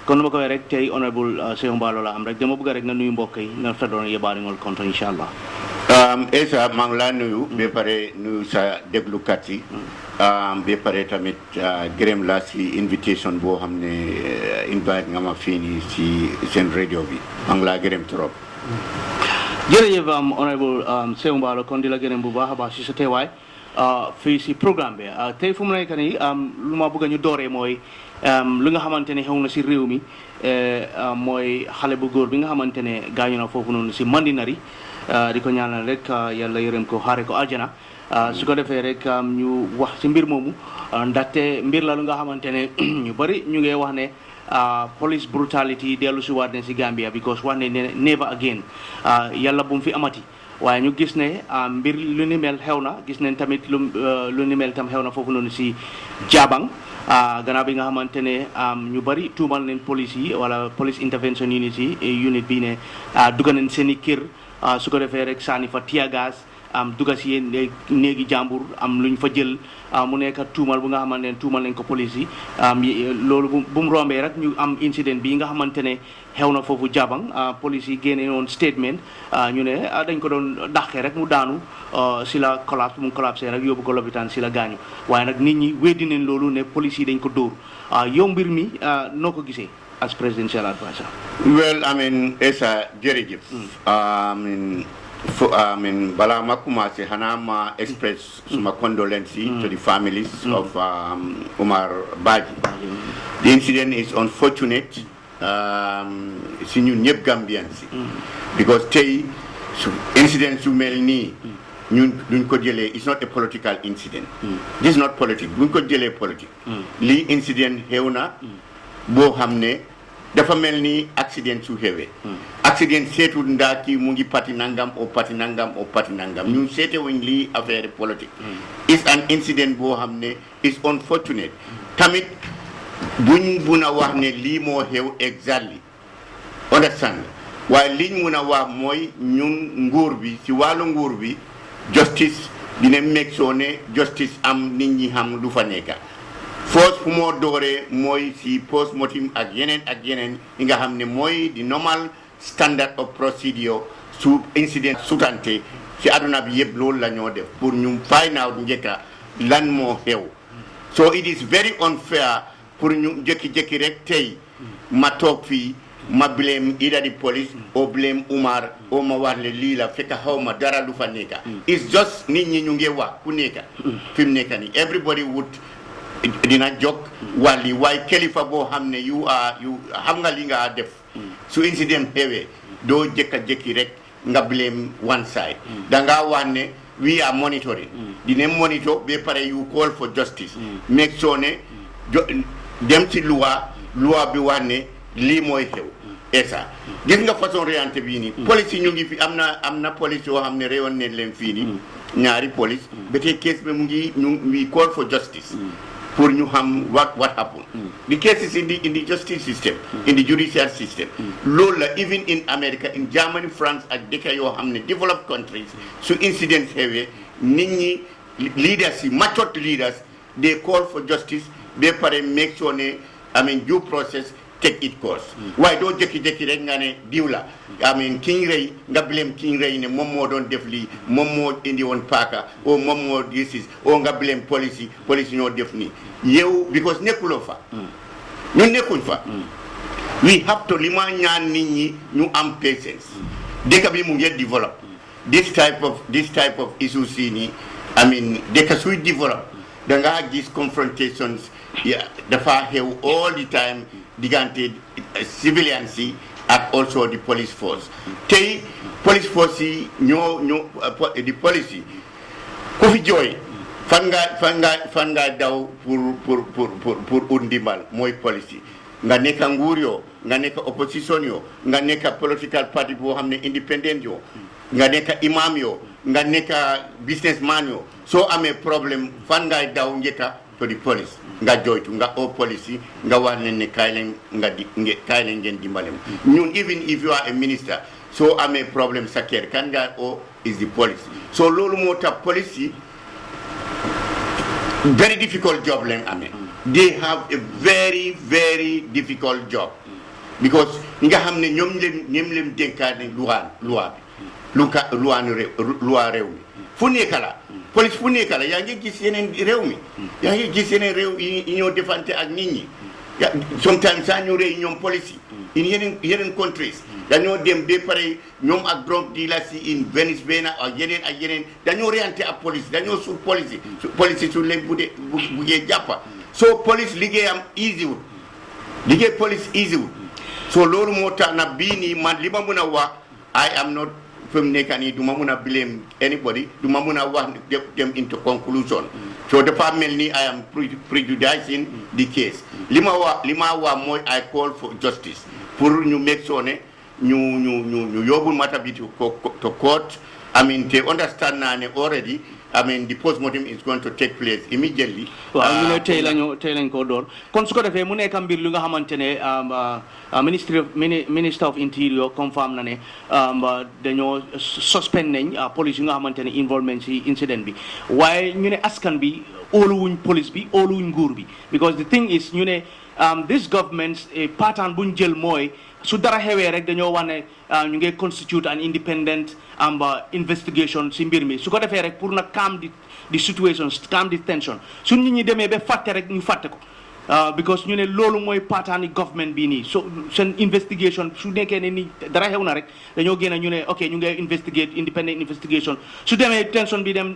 kon ma ko rek tay honorable Saihou Mballow la am rek dama bëgg rek nga nuyu mbokk yi nga feddoon yebaari ngol konto inshallah Esa maa ngi laa nuyu ba pare nuyu sa déglukat yi ba pare tamit gërëm la si invitation boo xam ne invite nga ma fii nii si seen radio bi maa ngi laa gërëm trop. jërëjëf honorable Saihou Mballow kon di la gërëm bu baax a baax si sa teewaay fii si programme bi tey fu mu nekk nii lu ma bëgg ñu dooree mooy lu nga xamante ne xew na si réew mi mooy xale bu góor bi nga xamante ne gaañu na foofu noonu si Mandinary di ko ñaanal rek yàlla yërëm ko xaare ko aljana su ko defee rek ñu wax ci mbir moomu ndaxte mbir la lu nga xamante ne ñu bari ñu ngi wax ne police brutality dellu si waat ne si Gambia because wax ne never again yàlla bu mu fi amati waaye ñu gis ne mbir lu ni mel xew na gis nañ tamit lu ni mel tam xew na foofu noonu si Jabang gannaaw bi nga xamante ne ñu bari tuumal nañ police yi wala police intervention unit bi ne dugg nañ seen i kër su ko defee rek sànni fa tear gas dugga si yéen néegi jàmbur am lu ñu fa jël mu nekk tuumal bu nga xamante ne tuumal nañ ko police yi loolu bu mu rombee rek ñu am incident bi nga xamante ne xew na foofu Jabang police yi génne woon statement ñu ne dañ ko doon dàqee rek mu daanu si la collapse mu collapsé rek yóbbu ko lopitaan si la gaañu waaye nag nit ñi weddi nañ loolu ne police yi dañ ko dóor yow mbir mi noo ko gisee as presidential advisor. Well, I mean, Esa jërëjëf. Bala ma commencé xanaa ma express suma condolences to the families of Omar Badji. The incident is unfortunate si ñun ñëpp Gambians because tey incident su mel nii ñun duñ ko jëlee it's not a political incident. This is not politics duñ ko jëlee politique. lii incident xew na boo xam ne dafa mel ni accident su xewee accident seetu ndaa kii mu ngi pati nangam ñun seete wuñ lii affaire politique is an incident boo xam ne is unfortunate tamit buñ mun a wax ne lii moo xew exactly understand waaye liñ mun a wax mooy ñun nguur bi ci wàllu nguur bi justice dina make sure ne justice am nit ñi xam lu fa nekka force fu moo dooree mooy si post mortem ak yeneen yi nga xam ne mooy di normal standard of procedure su incident sutante ci aduna bi yëpp loolu la ñoo def pour ñu find out njëkka lan moo xew so it is very unfair pour ñu jékki-jékki rek tey ma toog fii ma blame either the police or blame Umar o ma wax le lii la fekk xaw ma dara lu fa nekka it's just nit ñi ñu ngi wax ku nekka fi mu nekka ni everybody would dina jóg wàlli waaye kilifa boo xam ne yu xam nga li nga def su incident xewee doo jékki rek nga blame one side danga wax ne we are monitoring dina monitor ba pare you call for justice make sure ne dem ci loi bi wax ne lii mooy xew esa gis nga façon réante bii nii police yi ñu ngi fi am na police yoo xam ne réewoon ne leen fii nii ñaari police ba tey case bi mu ngi we call for justice pour ñu xam what happened the cases in the justice system in the judicial system loolu la even in America in Germany France ak dëkk yoo xam ne developed countries su incident xewee nit ñi leaders yi matured leaders they call for justice ba pare make sure ne due process take it course waaye doo jékki-jékki rek nga ne diw la kiñ rey nga blame kiñ rey ne moom moo doon def lii moom moo indi woon paaka o moom moo disis o nga blame police ñoo def nii yow because nekkuloo fa ñun nekkuñ fa we have to li ma ñaan nit ñi ñu am patience dëkk bi mu ngi develop this type of issues yi nii dëkk suy develop da nga gis confrontations dafa xew all the time diggante civilians yi ak also the police force tey police force yi ñoo di police yi ku fi jooy fan nga daw pour ut ndimbal mooy police yi nga nekk nguur yoo nga nekk opposition yoo nga nekk political party boo xam ne independent yoo nga nekk imam yoo nga nekk businessman yoo soo amee problème fan ngay daw njëkka to the police nga joytu nga o police yi nga wax leen ne kaay leen ngeen dimbale ñun even if you are a minister soo amee problème sa kër kan nga o is the police so loolu moo tax police yi very difficult job leen amee they have a very very difficult job because nga xamne ñom leen denkaane loi réew mi fu nekk la police fu nekk la yaa ngi gis yeneen réew mi yaa ngi gis yeneen réew yi ñoo defante ak nit ñi sometimes saa ñu rey ñoom police yi in yeneen countries dañoo dem ba pare ñoom ak drug dealers yi in Venice ak yeneen dañoo reyante ak police dañoo suul police su leen buggee jàppa so police liggéeyam liggéey police easy wul so loolu moo tax na bii nii man li ma mën a wax I am not fi mu nekk nii du ma mën a blame anybody du ma mën a wax dem into conclusion so dafa mel ni I am prejudicing the case li ma wax mooy I call for justice pour ñu make sure ne ñu yóbbu matter bi to court. I mean they understand naa ne already I mean the postmortem is going to take place immediately. waaw ñu ne tey lañ ko door kon su ko defee mu nekk mbir lu nga xamante ne minister of interior confirm na ne dañoo suspend nañ police yu nga xamante ne involvement ci incident bi waaye ñu ne askan bi óoluwuñ police bi óoluwuñ nguur bi because the thing is ñu ne this government pattern buñ jël mooy su dara xewee rek dañoo wax ne ñu ngi constitute an independent investigation si mbir mi su ko defee rek pour na calm the situation calm the tension su nit ñi demee ba fàtte rek ñu fàtte ko because ñu ne loolu mooy pattern government bi nii so seen investigation su nekkee ne ni dara xew na rek dañoo génn ñu ne ok ñu ngi investigate independent investigation su demee tension bi dem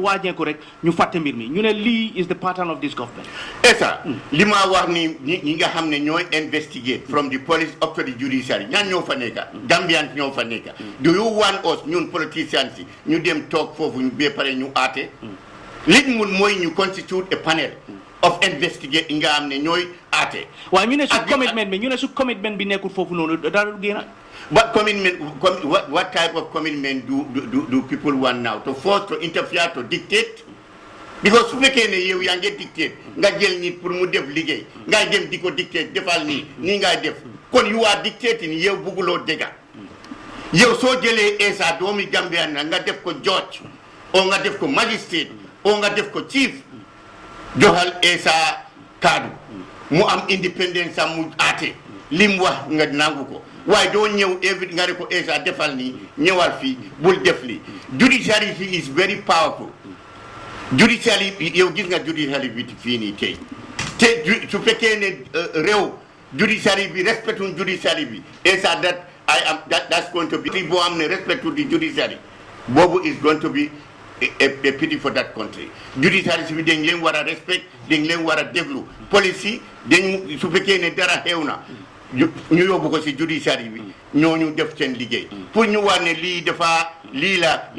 waajeeku rek ñu fàtte mbir mi ñu ne lii is the pattern of this government. Esa li ma wax ni ñi nga xam ne ñooy investigate from the police up to the judiciary ñaan ñoo fa nekka Gambians ñoo fa nekka do you want us ñun politicians yi ñu dem toog foofu ñu ba pare ñu aate liñ mun mooy ñu constitute a panel of investigate nga am ne ñooy aate waaye ñu ne su commitment bi nekkul foofu noonu dara génn. What commitment? What type of commitment do people want now? To force, to interfere, to dictate? Because su fekkee ne yow yaa ngi dictate nga jël nit pour mu def liggéey nga dem di ko dictate defal nii ngay def kon you are dictating yow bugguloo dégga yow soo jëlee Essa doomi Gambia na nga def ko judge o nga def ko magistrate o nga def ko chief joxal Essa kaddu mu am independence am mu aate lim wax nga nangu ko waaye doo ñëw évite nga ne ko Essa defal nii ñëwal fii bul def li judiciary is very powerful judiciary yow gis nga judiciary bi fii nii tey te su fekkee ne réew judiciary bi respectuñ judiciary bi Essa that's going to be boo am ne respect to the judiciary boobu is going to be a pity for that country judiciary bi dañ leen war a respect dañ leen war a déglu police yi dañ su fekkee ne dara xew na ñu yóbbu ko si judiciary bi ñooñu def seen liggéey pour ñu war ne lii dafa lii la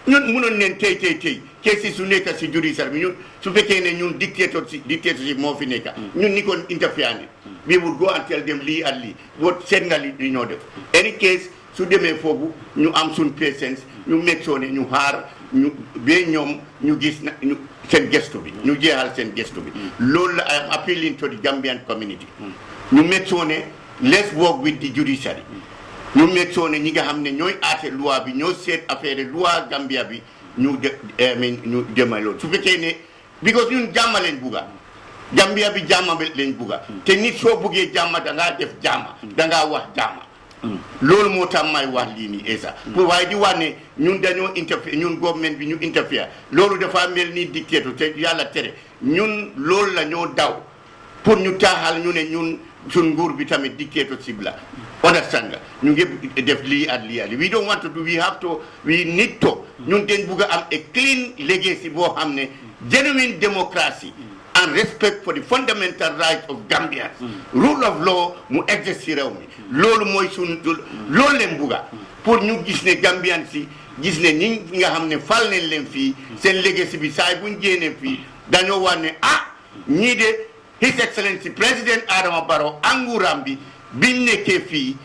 ñun mënoon neen tey keesi su nekk si judiciary bi ñun su fekkee ne ñun dictatorship moo fi nekk ñun ni ko interfere we would go and tell them lii ak lii boo seet nga li ñoo def any case su demee foofu ñu am suñ patience ñu make ne ñu xaar ñu ba ñoom ñu gis na ñu seen gestu bi ñu jeexal seen gestu bi loolu la I am appealing to the Gambian community ñu make ne let's work with the judiciary ñu make ne ñi nga xam ne ñooy aate loi bi ñoo seet affaire loi Gambia bi ñu demee loolu su fekkee ne because ñun jàmma leen bugga Gambia bi jàmma leen bugga te nit soo buggee jàmma dangaa def jàmma dangaa wax jàmma loolu moo tax may wax lii nii Essa pour waaye di wax ne ñun dañoo interfere ñun government bi ñu interfere loolu dafa mel ni dictateur te yàlla tere ñun loolu la ñoo daw pour ñu taaxal ñu ne ñun suñ nguur bi tamit dictatorship la understand nga ñu ngi def lii ak lii we don't want to do we need to ñun dañ bugg a am a clean legacy boo xam ne genuine democracy and respect for the fundamental rights of Gambians rule of law mu exist ci réew mi loolu mooy suñ loolu leen bugga pour ñu gis ne Gambians si gis ne ñi nga xam ne fal nañ leen fii seen legacy bi saay buñ génnee fii dañoo wax ne ñii de His Excellency Président Adama Barrow anguram bi biñ nekkee fii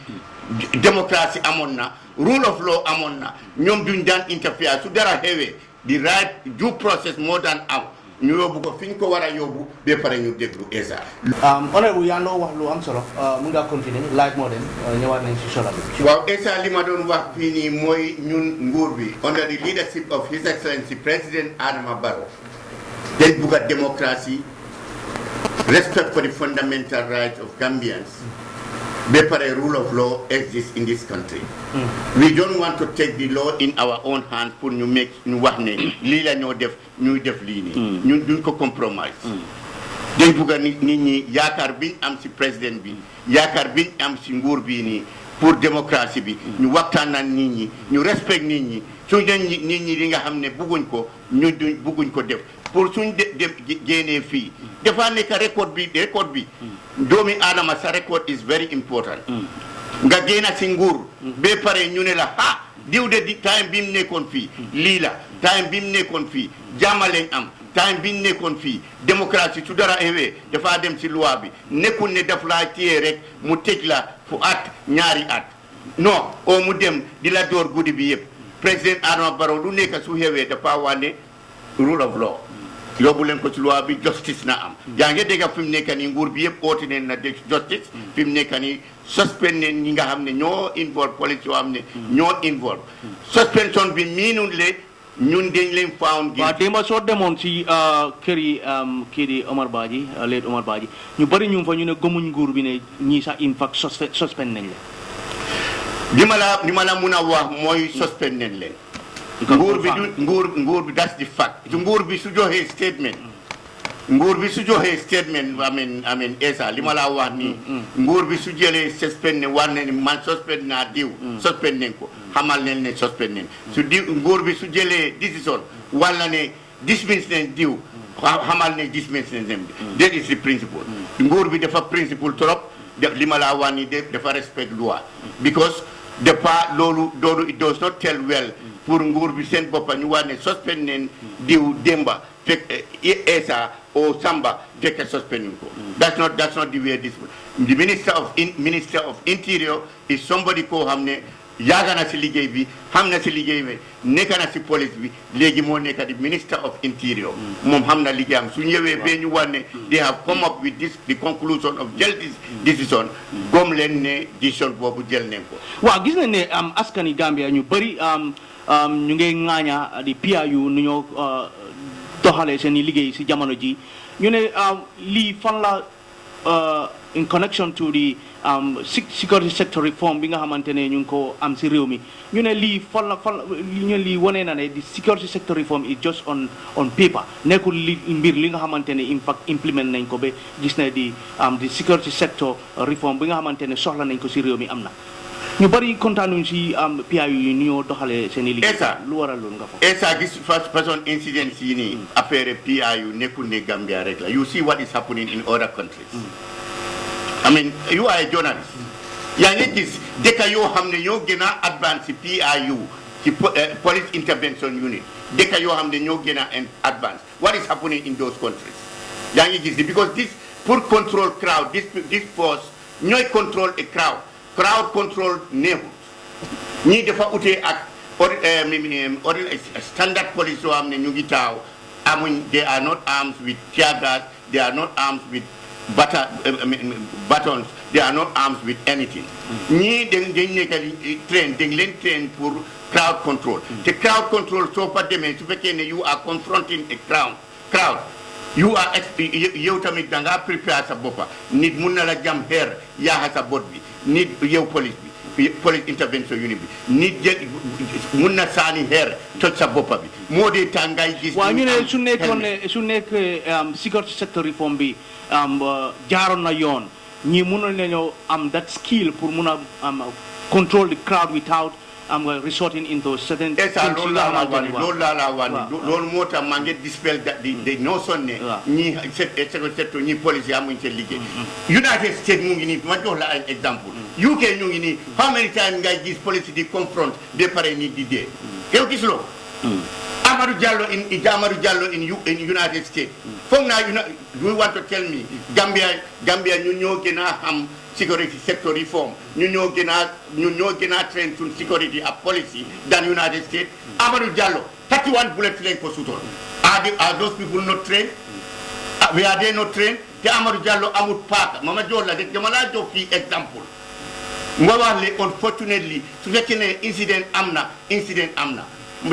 démocratie amoon na rule of law amoon na ñoom duñ daan interfere su dara xewee di right due process moo daan am ñu yóbbu ko fi ñu ko war a yóbbu ba pare ñu déglu Essa. honorable yaa loo wax lu am solo mun ngaa continuer laaj moo dem ñëwaat nañ si solo bi. waaw Essa li ma doon wax fii nii mooy ñun nguur bi under the leadership of His Excellency President Adama Barrow dañ bugg a démocratie respect for the fundamental rights of Gambians. A rule of law exists in this country. We don't want to take the law in our own hands pour ñu make ñu wax ne lii la ñoo def ñuy def lii nii ñun duñ ko compromise dañ bugg a nit ñi yaakaar biñ am si président bi yaakaar biñ am si nguur bii nii pour démocratie bi ñu waxtaan ak nit ñi ñu respect nit ñi suñ leen nit ñi li nga xam ne bugguñ ko ñu bugguñ ko def pour suñ génnee fii dafa nekk record bi doomi aadama sa record is very important nga génna si nguur ba pare ñu ne la diw de di time bi mu nekkoon fii lii la time bi mu nekkoon fii jàmm lañ am time bi mu nekkoon fii démocratie su dara xewee dafa dem si loi bi nekkul ne daf laa téye rek mu tëj la fu at ñaari at non o mu dem di la door guddi bi yëpp président Adama Barrow lu nekk su xewee dafa wane rule of law yóbbu leen ko ci loi bi justice na am yaa ngi dégg fi mu nekk nii nguur bi yëpp ooti neen na justice fi mu nekk nii suspend neen ñi nga xam ne ñoo involve police yoo xam ne ñoo involve suspension bi miinul le ñun dañ leen found waaw démba soo demoon si kër yi kii di Omar Badji leet Omar Badji ñu bëri ñu fa ñu ne gëmuñ nguur bi ne ñii sax in fact suspend nañ la li ma la mun a wax mooy suspend nañ leen nguur bi that's the fact nguur bi su joxee statement amen esa li ma la wax nii nguur bi su jëlee suspend ne war ne man suspend naa diw suspend nañ ko xamal leen ne suspend nañ su nguur bi su jëlee décision wala ne dismiss nañ diw xamal ne dismiss nañ dem that is the principle nguur bi dafa principle trop li ma la wax nii dafa respect loi because dafa loolu it does not tell well pour nguur bi seen boppa ñu war ne suspend neen diw démba fekk esa o samba fekk suspend ko that's not the way this the minister of interior is somebody koo xam ne yaaga na si liggéey bi xam na si liggéey bi nekk na si police bi léegi moo nekk di minister of interior moom xam na liggéeyam su ñëwee bee ñu war ne they have come up with the conclusion of justice decision gom leen ne decision boobu jël nañ ko waaw gis nañ ne askani Gambia ñu bëri ñu ngi ŋaaña di PIU nu ñoo doxalee seen i liggéey si jamono ji ñu ne lii fan la in connection to the security sector reform bi nga xamante ne ñu ngi ko am si réew mi ñu ne lii fan la ñu ne lii wane na ne the security sector reform is just on paper nekkul mbir li nga xamante ne in fact implement nañ ko ba gis ne di security sector reform bi nga xamante ne soxla nañ ko si réew mi am na ñu bari kontaanuñ si PIU yi ni ñoo doxalee seen i liggéey lu waral loolu nga fa esa gis first person incidents yi nii affaire PIU nekkul ne Gambia rek la you see what is happening in other countries I mean you are a journalist yaa ngi gis dëkk yoo xam ne ñoo gën a advance ci PIU ci police intervention unit dëkk yoo xam ne ñoo gën a advance what is happening in those countries yaa ngi gis because this pour control crowd this force ñooy control a crowd control neexut ñii dafa utee ak standard police yoo xam ne ñu ngi taaw amuñ they are not armed with tear gas they are not armed with batons they are not armed with anything ñii dañ nekk train dañ leen train pour crowd control te crowd control soo fa demee su fekkee ne you are confronting a crowd you are yow tamit da ngaa prepare sa boppa nit mun na la jam xeer yaaxa sa bot bi nit yow police intervention unit bi nit mun na saani xeer toj sa boppa bi moo dee tàngaay gis waaw ñu ne su nekk security sector reform bi jaaroon na yoon ñi mënoon nañoo am that skill pour mun a control the crowd without resorting into certain things loolu laa la wàññi loolu moo tax maa ngi dispel the notion ne ñi secteur ñi police yi amuñ seen liggéey United States mu ngi nii ma jox la ay exemple UK ñu ngi nii how many times ngay gis police di confront ba pare nit di dee yow gis loo Amadou Diallo in United States foog naa you want to tell me Gambia ñu ñoo gën a xam security sector reform ñu ñoo gën a train to security ak policy than United States Amadou Diallo 31 bullets lañ ko suutoon are those people not trained were they not trained te Amadou Diallo amul paaka mama jox la rek dama laa jox fii exemple nga wax le unfortunately su fekkee ne incident am na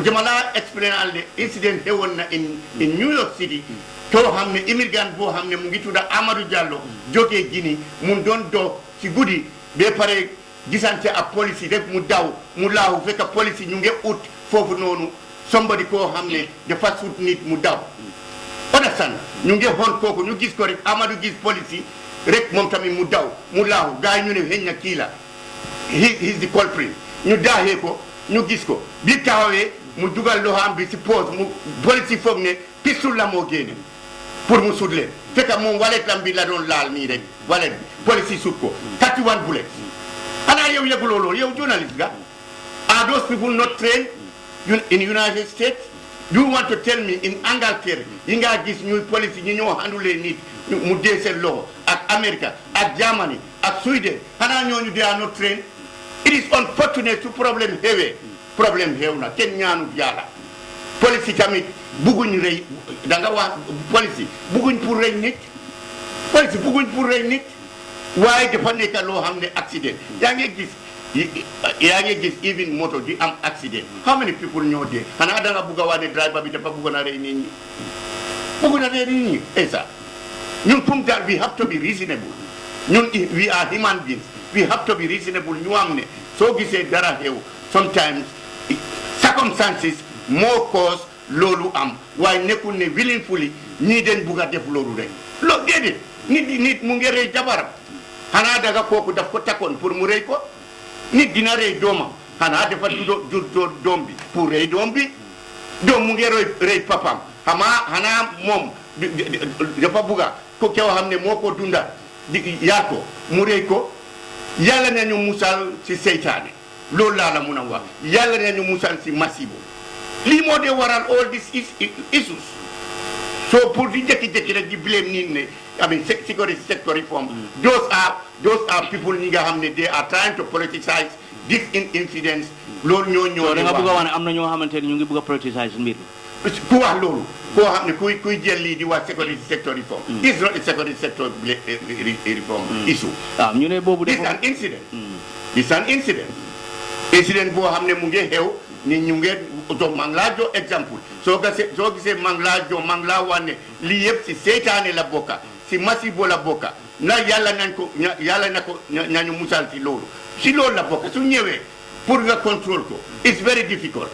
dama laa explain al le incident xewoon na in New York City to xamne immigrant bo xamne mu ngi tudda Amadou Diallo joge Guinée mu don do ci gudi be pare gisante ak police rek mu daw mu laaw fekk police ñu ngi ut fofu nonu somebody ko xamne dafa sut nit mu daw understand ñu ngi hon koku ñu gis ko rek Amadou gis police rek mom tamit mu daw mu laaw gaay ñu ne heñna ki la he's the culprit ñu daaxee ko ñu gis ko bi taxawee mu dugal loxam bi ci pose mu police foog ne pistol la moo génne pour mu sut leen fekk moom waletam bi la doon laal nii rek walet bi police sut ko 31 bullets xanaa yow yëguloo loolu yow journalist nga are those people not trained in United States you want to tell me in Angleterre yi nga gis ñuy police ñi ñoo handule nit mu dee seen loxo ak America ak Germany ak Sweden xanaa ñooñu they are not trained it is unfortunate su problème xew na kenn ñaanu yàlla police tamit bugguñ rey da nga wax police bugguñ pour rey nit waaye dafa nekk loo xam ne accident yaa ngi gis even moto di am accident how many people ñoo dee xanaa da nga bugg a wax ne driver bi dafa bugg na rey nit ñi esa ñun comme daal we have to be reasonable ñun we are human beings we have to be reasonable ñu am ne soo gisee dara xew sometimes circumstances moo cause loolu am waaye nekkul ne willingly ñii den bugg a def loolu rek loolu déedéet nit mu ngi rey jabaram xanaa daga kooku daf ko takkoon pour mu rey ko nit dina rey doomam xanaa dafa jur doom bi pour rey doom bi doom mu ngi rey papam xanaa moom dafa bugga ko kew xam ne moo ko dunda yaar ko mu rey ko yàlla nañu musal ci seytaane loolu laa la mun a wax yàlla nañu musal ci masibo lii moo dee waral all these issues so pour di jekki-jekki rek di blame nit ne I mean security sector reform those are people ñi nga xam ne they are trying to politicize this incidents loolu ñoo da nga bëgg a wax ne am na ñoo xamante ne ñu ngi bëgg a politicize mbir mi ku wax loolu koo xam ne kuy jël lii di wax security sector reform is not a security sector reform issue ñu ne boobu it's an incident boo xam ne mu ngi xew ni ñu ngi to mang laa jox exemple soo gisee mang laa wane lii yëpp si seytaane la bokka si masibo la bokka na yàlla na ko nañu musal si loolu la bokka su ñëwee pour nga contrôle ko it's very difficult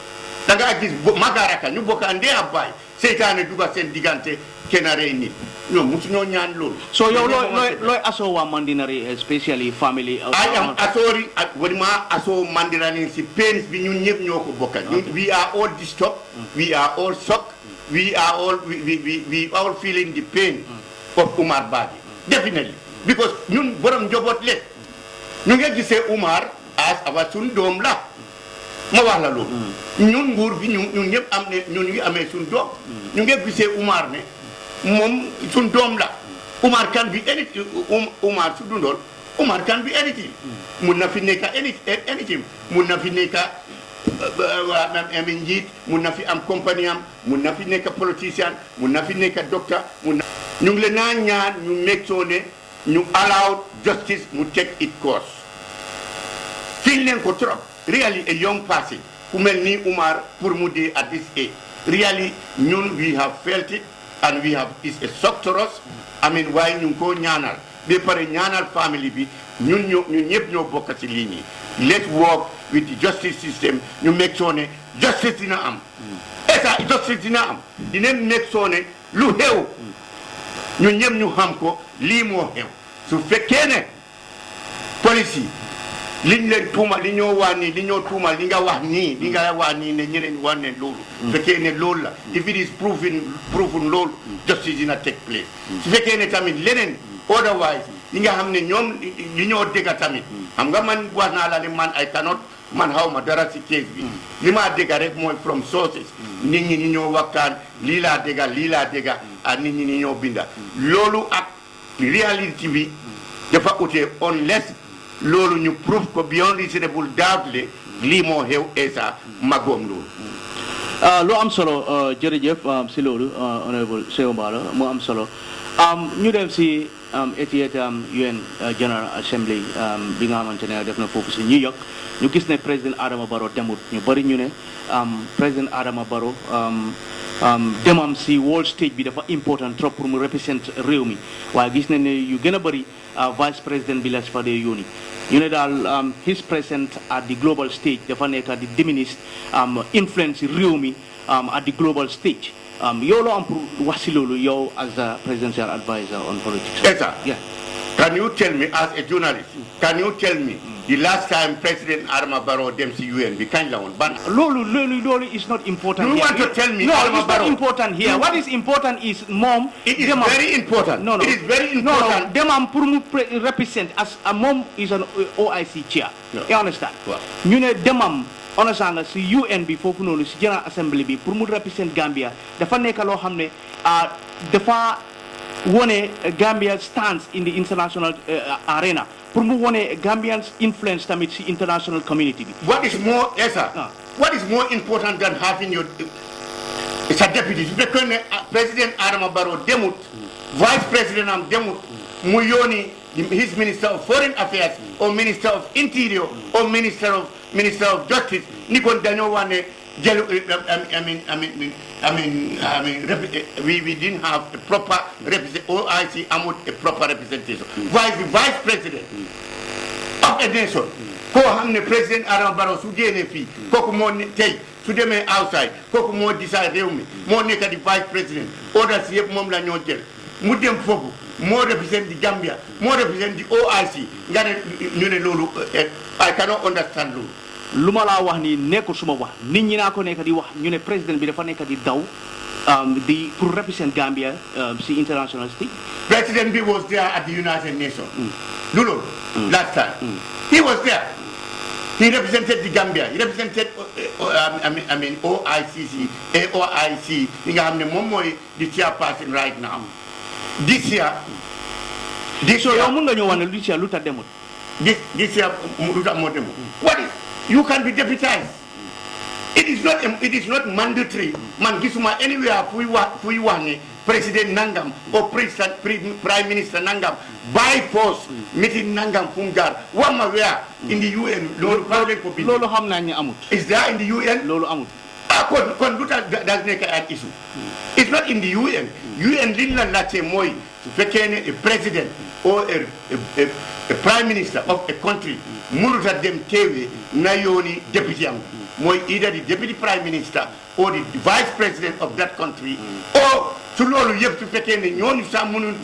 da nga gis magaraka ñu bokka ndee a baay seytaane duga seen diggante kenn rey nit ñoom musu ñoo ñaan loolu so yow looy asoo waa Mandinary especially family I am asori wadima aso Mandinary si pains bi ñun ñëpp ñoo ko bokka we are all disturbed we are all shocked we all feeling the pain of Umar Badji definitely because ñun borom njaboot le ñu ngi gisee Umar as aba suñ doom la ma wax la loolu ñun nguur bi ñun ñëpp am ne ñun ngi amee suñ doom ñu ngi gisee Umar ne moom suñ doom la Umar can be anything Umar su dundool Umar can be anything mun na fi nekk anything mun na fi nekk am njiit mun na fi am compagnie am mun na fi nekk politicien mun na fi nekk docteur ñu ngi leen naa ñaan ñu make sure ne ñu allow justice mu take its course fii leen ko trop really a young person ku mel ni Umar pour mu dee at this age really ñun we have felt it and we have it's a shock to us I mean waaye ñu ngi koo ñaanal ba pare ñaanal family bi ñun ñëpp ñoo bokk ci lii nii let's work with the justice system ñu make sure ne justice dina am justice dina am dina make sure ne lu xew ñun ñëpp ñu xam ko lii moo xew su fekkee ne police yi liñ leen tuumal li ñoo wax nii li ñoo tuumal li nga wax nii ne ñeneen wax ne loolu fekkee ne loolu la if it is proven loolu justice dina take place su fekkee ne tamit leneen otherwise li nga xam ne ñoom li ñoo dégga tamit xam nga man wax naa la ne man xaw ma dara si case bi li ma dégga rek mooy from sources nit ñi ñoo waxtaan lii laa dégga ak nit ñi ñoo binda loolu ak reality bi dafa utee unless loolu ñu prove ko beyond reasonable doubt le lii moo xew esa magoom loolu lu am solo jërëjëf si loolu honorable Saihou Mballow mu am solo ñu dem si 88 UN General Assembly bi nga xamante ne def na foofu si New York ñu gis ne président Adama Barrow demut ñu bari ñu ne président Adama Barrow demam si world stage bi dafa important trop pour mu represent réew mi waaye gis nañ ne yu gën a bëri vice président bi la si fa dee yónni ñu ne daal his presence at the global stage dafa nekk di diminish influence réew mi at the global stage yow loo am pour wax si loolu yow as a presidential advisor on politics. Yes, sir. Yeah. Can you tell me, as a journalist, can you tell me the last time President Adama Barrow dem to UN bi kañ la woon ban? Lolu is not important. You here. want to tell me No, Adama it's Barrow? not important here. What is important is mom. It is very important. No. It is very important. No. Them pour mu represent as a mom is an OIC chair. No. You understand? What? You know demam understand nga si UN bi foofu noonu si General Assembly bi pour mu represent Gambia dafa nekk loo xam ne dafa wone Gambia's stance in the international arena pour mu wone Gambians influence tamit si international community bi. What is more, yes, sir. What is more important than having your it's a deputy? Because President Adama Barrow demut, Vice President am demut, Muyoni, his Minister of Foreign Affairs, or Minister of Interior, or Minister of Justice, Nikon Danyowane. We didn't have a proper OIC amut a proper representation. Vice President of a nation. Ko hamne President Adama Barrow su gene fi koku mo tay su demé outside koku mo decide rewmi mo nekk di Vice President orders yep mom la ñoo jël mu dem fofu mo represent the Gambia mo represent the OIC ngane ñu ne lolu I cannot understand lolu luma la wax ni nekkul suma wax nit ñi na ko nekk di wax ñu ne président bi dafa nekk di daw di pour represent Gambia si international stage. President B was there at the United Nations. Lulu, last time he was there. He represented the Gambia. He represented OICC, AOIC. The chairperson right now. This year, this year, what is? You can be deputized. It is not mandatory. Man, gisuma anywhere we want President Nangam or Prime Minister Nangam by force meeting Nangam Fungar. One where in the UN. Lolo hamna amut. Is there in the UN? Lolo amut. That's an issue. It's not in the UN. UN didn't let a president or a prime minister of a country muruta dem tewe nayoni deputy am moy either the deputy prime minister or the vice president of that country or to lolu yeb su fekene ñoni sa mënu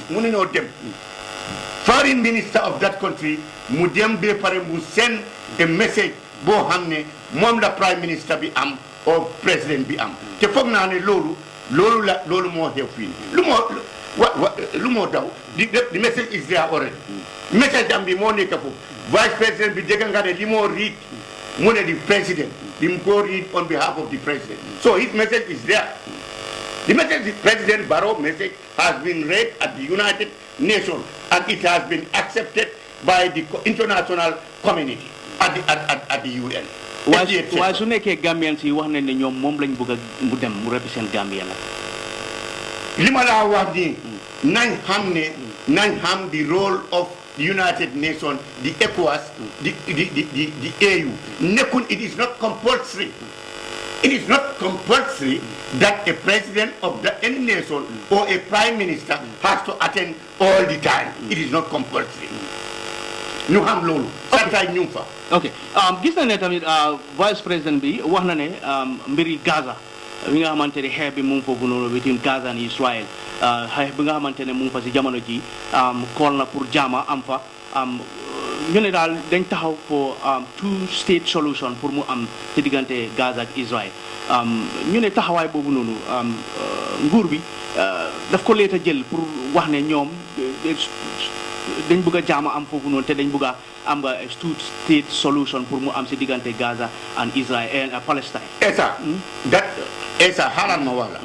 dem foreign minister of that country mu dem be pare mu send a message bo xamne mom la prime minister bi am or president bi am te fogg na ne lolu mo xew fi lu mo daw the message is there already message am bi mo nekk fofu vice president bi dega nga ne li mo read mu ne the president lim ko read on behalf of the president so his message is there. The message, the President Barrow message has been read at the United Nations and it has been accepted by the international community at the UN. Why su nekkee Gambian si wax nañ ne ñoom moom lañ bëgg mu dem mu represent Gambia la. Li ma la wax ni nañ xam the role of the United Nations, the ECOWAS, the AU. It is not compulsory. It is not compulsory that a president of any nation or a prime minister has to attend all the time. It is not compulsory. Ñu xam loolu. Sartay ñu fa. Okay. Gis na ne tamit vice president bi wax na ne mbiri Gaza bi nga xamante ne xeex bi mu ngi foofu noonu between Gaza and Israel xeex bi nga xamante ne mu ngi fa si jamono ji call na pour jaama am fa ñu ne daal dañ taxaw pour two-state solution pour mu am ci diggante Gaza ak Israël ñu ne taxawaay boobu noonu nguur bi daf ko leeta jël pour wax ne ñoom dañ bëgg a jaama am foofu noonu te dañ bëgg a am nga two-state solution pour mu am ci diggante Gaza and Israel and Palestine. Esa xaaral ma wala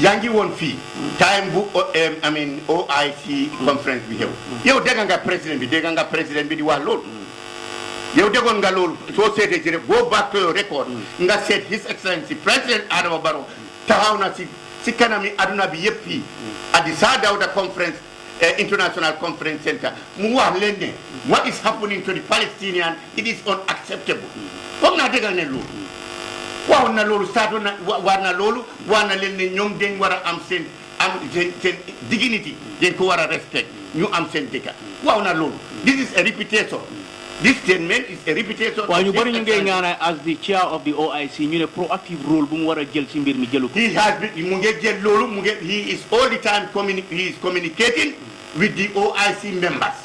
yaa ngi woon fii time bu OIC conference bi xew yow dégg nga président bi di wax loolu yow déggoon nga loolu soo seetee ci rek go back to your record nga seet His Excellency President Adama Barrow taxaw na si kanami aduna bi yëpp fii at the Sir Dawda conference international conference center mu wax leen ne what is happening to the Palestinians it is unacceptable foog naa déggal ne loolu waaw na loolu saatu na war na loolu war na leen ne ñoom dañ war a am seen dignity dañ ko war a respect ñu am seen dëkka waaw na loolu this is a reputation. This statement is a reputation. Waaw ñu bari ñu ngi ñaanal as the chair of the OIC ñu ne proactive role bu mu war a jël ci mbir mi jëlu ko. He has been mu ngi jël loolu mu ngi he is all the time he is communicating with the OIC members.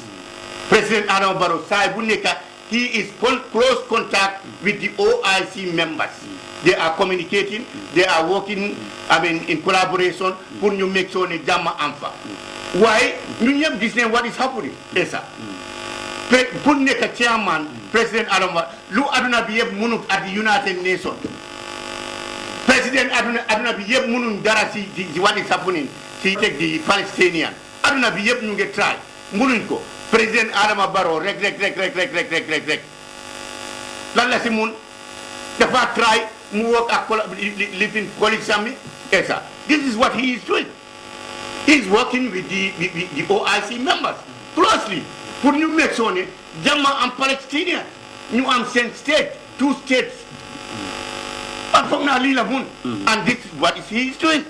President Adama Barrow saa bu nekk he is close contact with the OIC members. They are communicating, they are working, in collaboration pour ñu make sure ne jàmm am fa. Waaye ñu ñëpp gis nañ what is happening. Esa. Pour nekk chairman President Adama lu aduna bi yëpp mënut at the United Nations. President aduna bi yëpp mënuñ dara si what is happening si teg di Palestinian. Aduna bi yëpp ñu ngi try mënuñ ko. President Adama Barrow rek lan la si mun dafa try mu work ak living colleagues am esa. This is what he is doing. He is working with the OIC members closely pour ñu make sure ne jàmm am Palestinian ñu am seen state 2 states and foog naa lii la mun and this is what he is doing.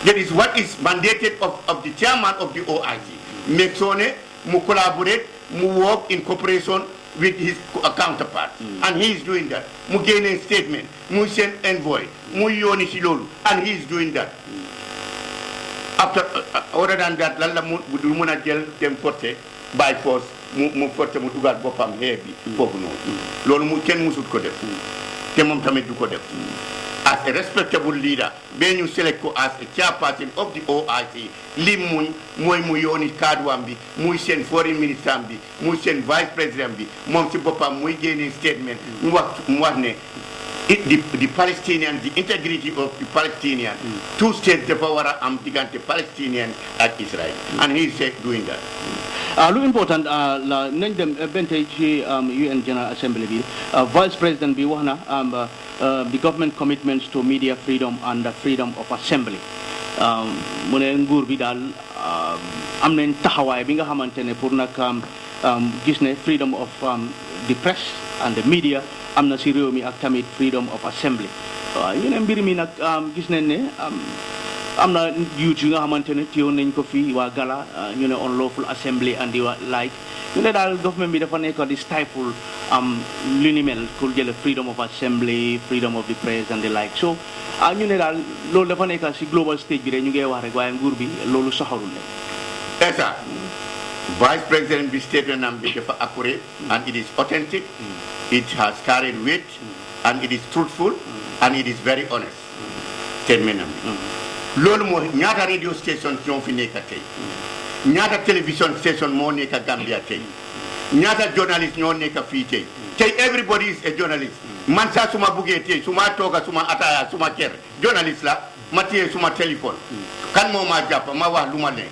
That is what is mandated of the chairman of the OIC. Make sure ne mu collaborate mu work in cooperation with his counterpart and he is doing that. Mu génne statement mu send envoy mu yónni si loolu and he is doing that. After other than that lan la mu du mun a jël dem forcé by force mu forcé mu dugaat boppam xeex bi foofu noonu loolu mu kenn musut ko def te moom tamit du ko def. As a respectable leader, when you select as a chairperson of the OIC, lim muy yoni kadwam bi, muy sen foreign minister bi, muy sen vice president bi, mom ci bopam muy génné statement, mu wax ne the Palestinian, the integrity of the Palestinian, 2 states dafa wara am digante Palestinian ak Israel, and he is doing that. Lu important la nañ dem bente ci UN General Assembly bi Vice President bi wax na the government commitments to media freedom and the freedom of assembly mu ne nguur bi daal am nañ taxawaay bi nga xamante ne pour nag gis ne freedom of the press and the media am na si réew mi ak tamit freedom of assembly ñu ne mbir mi nag gis nañ ne am na youth yu nga xamante ne téyoon nañ ko fii waa Gala ñu ne unlawful assembly and the like ñu ne daal government bi dafa nekk di stifle lu ni mel pour jële freedom of assembly freedom of the press and the like so ñu ne daal loolu dafa nekk si global stage bi rek ñu ngi wax rek waaye nguur bi loolu soxalul ne esa Vice President bi statement am bi dafa accurate and it is authentic it has carried weight and it is truthful and it is very honest statement am bi loolu moo ñaata radio station ñoo fi nekk tey ñaata télévision station moo nekk Gambia tey ñaata journalist ñoo nekk fii tey everybody is a journalist man saa suma buggee tey suma tooga suma ataaya suma kër journalist la ma téye suma téléphone kan moo ma jàpp ma wax lu ma ne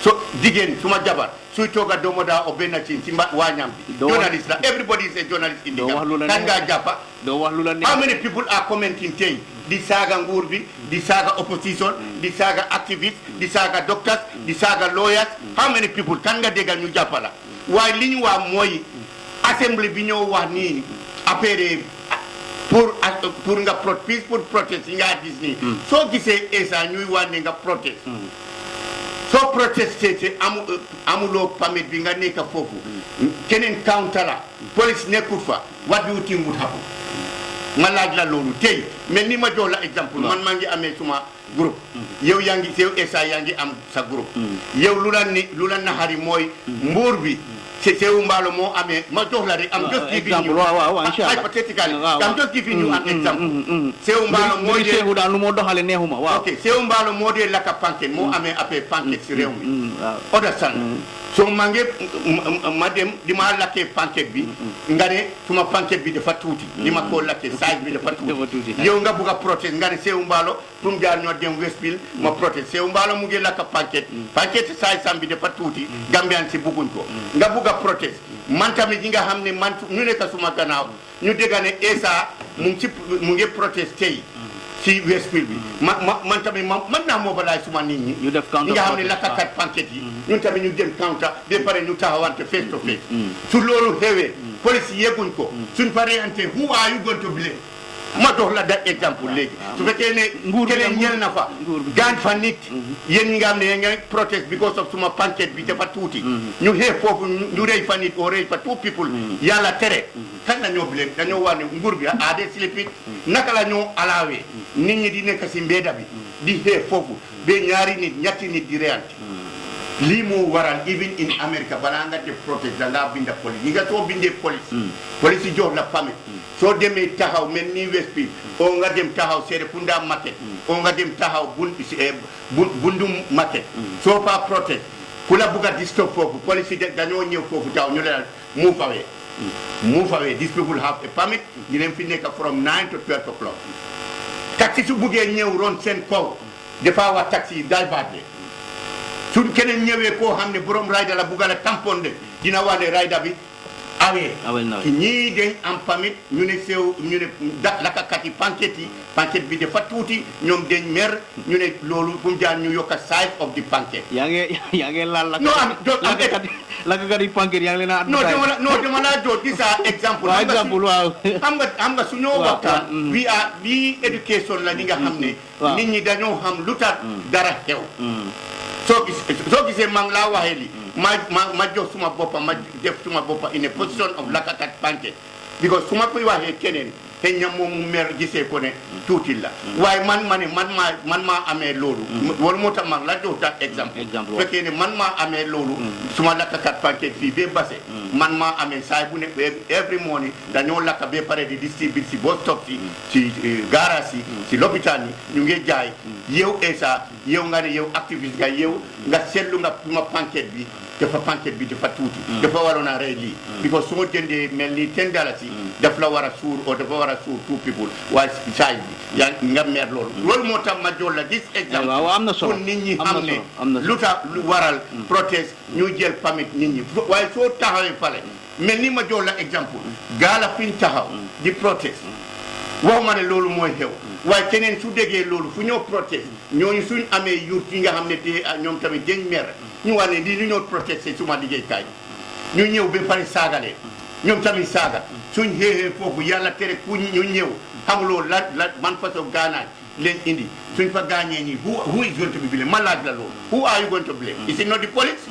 so jigéen suma jabar suy tooga doomu daa o benn ci waañam bi journalist la everybody is a journalist in the Gambia kan ngaa jàppa doo wax lu la ne how many people are commenting tey di saaga nguur bi di saaga opposition di saaga activist di saaga doctors di saaga lawyers how many people kan nga déggal ñu jàppala waaye li ñu wax mooy assembly bi ñoo wax nii affaire pour nga peaceful protest yi nga gis nii soo gisee esa ñuy wax ne nga protest soo protesté te amuloo permit bi nga nekk foofu keneen counter la police nekkul fa what do you think would happen ma laaj la loolu tey mais ni ma jox la exemple man maa ngi amee suma groupe yow yaa ngi yow esa yaa ngi am sa groupe yow lu la naxari mooy mbuur bi Saihou Mballow moo amee ma jox la rek am just giving you hypothetically am just giving you an example Saihou Mballow moo dee Saihou daal lu moo doxale neexuma waaw ok Saihou Mballow moo dee lakka pancake moo amee après pancake si réew mi understand so maa ngi ma dem di ma lakkee pancake bi nga ne suma pancake bi dafa tuuti di ma koo lakkee size bi dafa tuuti yow nga bugg a protest nga ne Saihou Mballow pour mu jaar ñoo dem Westfield ma protest Saihou Mballow mu ngi lakka pancake size sam bi dafa tuuti Gambian si bugguñ ko nga bugg a protest man tamit ñi nga xam ne man ñu nekk suma gannaaw ñu dégg ne Essa mu ngi protest tey si Westfield bi man tamit man naa mobiliser suma nit ñi ñu def counter nga xam ne lakkakat pancake yi ñun tamit ñu dem counter ba pare ñu taxawante face to face su loolu xewee police yegguñ ko suñ paree ante who are you going to blame ma dox la da exemple léegi su fekkee ne keneen ñel na fa gaañ fa nit yéen ñi nga xam ne nga protest because of suma pancake bi dafa tuuti ñu xee foofu ñu rey fa nit o rey fa two people yàlla tere kan la ñoo blame dañoo wax ne nguur bi aade slipit naka la ñoo alaawee nit ñi di nekk si mbedda bi di xee foofu ba ñaari nit ñetti nit di reyante lii moo waral even in America balaa nga def protest da ngaa binda police ñi nga soo bindee police yi jox la permit soo demee taxaw mel ni Westfield o nga dem taxaw Serekunda market o nga dem taxaw Bundum market soo fa protest ku la bugg a disturb foofu police yi dañoo ñëw foofu taxaw ñu leen move away these people have a permit ñu leen fi nekk from 9 to 12 o'clock taxi su buggee ñëw ron seen kaw dafa wax taxi yi daay baat su keneen ñëwee koo xam ne borom rider la bugga la tampon de dina wax ne rider bi awee ci ñii dañ am permit ñu ne sew ñu ne lakakat yi pancake bi dafa tuuti ñoom dañ mer ñu ne loolu bu mu jaan ñu yokka size of the pancake yaa ngi laal lakakat yi pancake yaa ngi leen a non dama laa jox di sa exemple waaw xam nga su ñoo waxtaan bi education la ñi nga xam ne nit ñi dañoo xam lu tax dara xew soo gisee maa ngi laa waxee li ma jox suma boppa ma def suma boppa in a position of lakakat pancake because su ma koy waxee keneen xëy na moom mer gisee ko ne tuuti la waaye man maa amee loolu wala moo tax man la jox tax exemple fekkee ne man maa amee loolu suma lakakat pancake fii ba base man maa amee saay bu ne every morning dañoo lakka ba pare di distribute si bus stop si garage si lopitaan yi ñu ngi jaay yow esa yow nga ne yow activiste nga yow nga seetlu nga suma pancake bi dafa tuuti dafa waroon a rey lii because soo jëndee mel ni $10 daf la war a suur o dafa war a suur two people waaye saay bi yaa nga meer loolu moo tax ma jox la this exemple pour nit ñi xam ne lu tax lu waral protest ñu jël permit nit ñi waaye soo taxawee fale mel ni ma jox la exemple gaala fi ñu taxaw di protest waxuma ne loolu mooy xew waaye keneen su déggee loolu fu ñoo protest ñooñu suñ amee yuut yi nga xam ne te ñoom tamit dañ mer ñu wax ne lii lu ñoo protesté suma liggéeykaay ñu ñëw ba pare saagalee ñoom tamit saaga suñ xeexee foofu yàlla tere ku ñu ñëw xamuloo la man façon gaanaay leen indi suñ fa gaañee ñi who is going to be blamed ma laaj la loolu who are you going to blame is it not the police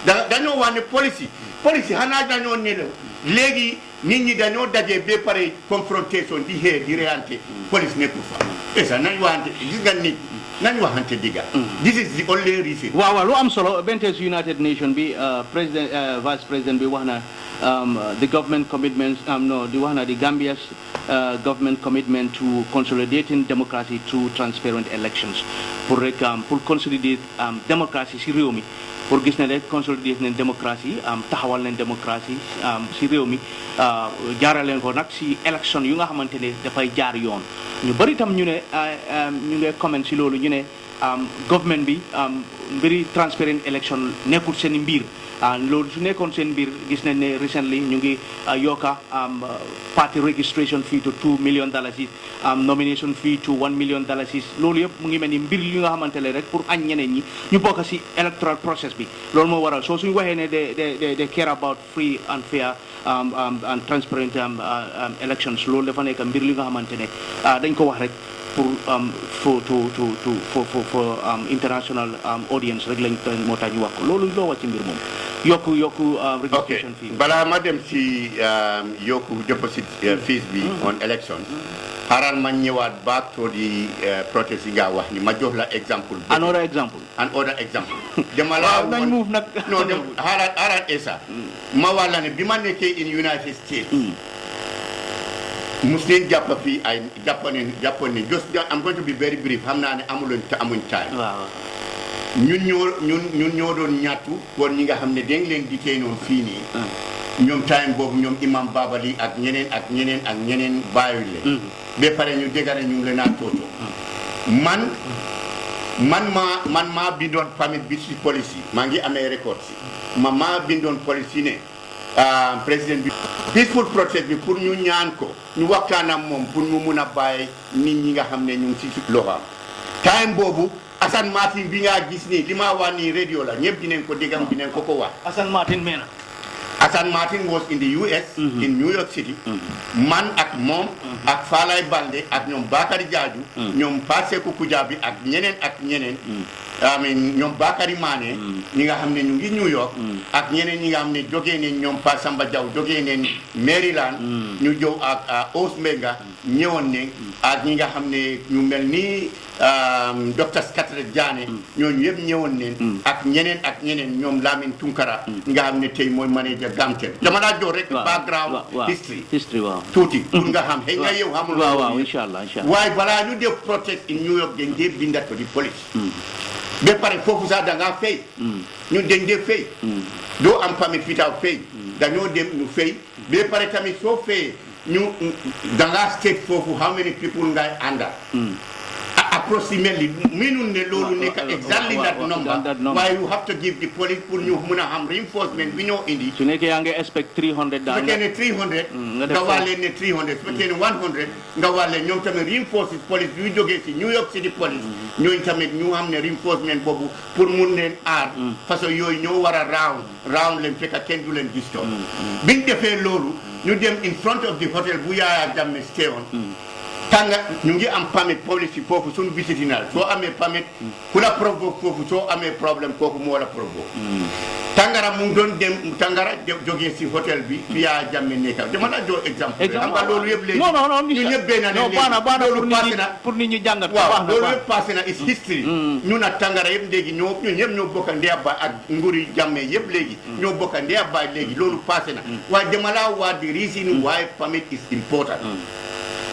dañoo wax ne police yi xanaa dañoo nelaw léegi nit ñi dañoo dajee ba pare confrontation di xeex di reyante police nekkul fa esa nañ waxante gis nga nit nañ waxante digga this is the only reason waaw lu am solo Bentes United Nation bi président vice président bi wax na the government commitments di wax na the Gambia's government commitment to consolidating democracy through transparent elections pour consolidate démocratie si réew mi pour gis ne rek consolider nañ démocratie taxawal nañ démocratie si réew mi jaaraleen ko nag si élection yu nga xamante ne dafay jaar yoon ñu bëri itam ñu ne ñu ngi comment si loolu ñu ne government bi mbiri transparent election nekkul seen mbir loolu su nekkoon seen mbir gis nañ ne recently ñu ngi yokka party registration fee to $2 million nomination fee to $1 million loolu yëpp mu ngi mel ni mbir yu nga xamante ne rek pour añ ñeneen ñi ñu bokk si electoral process bi loolu moo waral soo suñu waxee ne de care about free and fair and transparent elections loolu dafa nekk mbir li nga xamante ne dañ ko wax rek pour for international audience rek lañ moo tax ñu wax ko loolu loo wax ci mbir moom yokku registration fee balaa ma dem si yokku deposit fees bi on elections xaaral ma ñëwaat back to the protest yi nga wax ni ma jox la exemple another example dama la nañ move nag non xaaral esa ma wax la ne bi ma nekkee in United States Muslim jàpp fii ay jàppoon ne just I'm going to be very brief xam naa ne amuñ time ñun ñoo doon ñaatu woon ñi nga xam ne dañ leen di tey noonu fii nii ñoom time boobu ñoom imam Babali ak ñeneen bàyyi leen ba pare ñu dégare ñu ngi leen a tooto man maa bindoon permit bi si police yi maa ngi amee record si maa bindoon police yi ne président bi peaceful protest bi pour ñu ñaan ko ñu waxtaan ak moom pour ñu mun a bàyyi nit ñi nga xam ne ñu ngi si loxaam time boobu Assane Martin bi nga gis nii li ma wax nii radio la ñëpp dinañ ko déggam dinañ ko wax Assane Martin meena Hassan Martin was in the US, in New York City. Man ak mom, ak Falay Balde, ak ñom Bakari Jaaju, ñom Passé Kukujabi ak ñeneen. I mean, ñom Bakari Mané, ñi nga xamné ñu ngi New York, ak ñeneen ñi nga xamné joggé né ñom Pa Samba Diaw joggé né Maryland, ñu jow ak Osmenga ñewon né ak ñi nga xamné ñu melni Dr. Skatre Diané ñooñu yëpp ñëwoon neen ak ñeneen ñoom Lamine Tunkara nga xam ne tey mooy manager Gamtel dama laa jox rek background history waaw tuuti pour nga xam xëy nga yow xamul waaw inshallah waaye balaa ñu def protest in New York dañ dee bindat ko di police ba pare foofu sax da ngaa fay ñu dañ dee fay doo am permit without fay dañoo dem ñu fay ba pare tamit soo fayee ñu da ngaa state foofu how many people ngay àndal approximately minun ne lolu nek exactly that number why you have to give the police pour ñu mëna am reinforcement bi ñoo indi su nekk ya nga expect $300 su nekk 300 nga walé ne 300 su nekk 100 nga walé ñom tamit reinforces police yu joggé ci New York City police ñoy tamit ñu am ne reinforcement bobu pour mun leen aar parce que yoy ñoo wara round leen fekk kenn du leen disturb biñ défé lolu ñu dem in front of the hotel bu Yaya Jammeh stay on tanga ñu ngi am permit police foofu suñu visitinal soo amee permit ku la provoque foofu soo amee problème kooku moo la provoque tangara mu ngi doon dem tangara jógee si hôtel bi fi Yaya Jammeh nekka dama la jox exemple xam nga loolu yëpp léegi non ñu ñëpp benn baana pour nit ñi jàngat waaw loolu yëpp passé na is history ñu na tangara yëpp léegi ñun ñëpp ñoo bokka ndeya baay ak nguri Jammeh yëpp léegi ñoo bokka ndeya baay léegi loolu passé na waaye dama la waa the reason why permit is important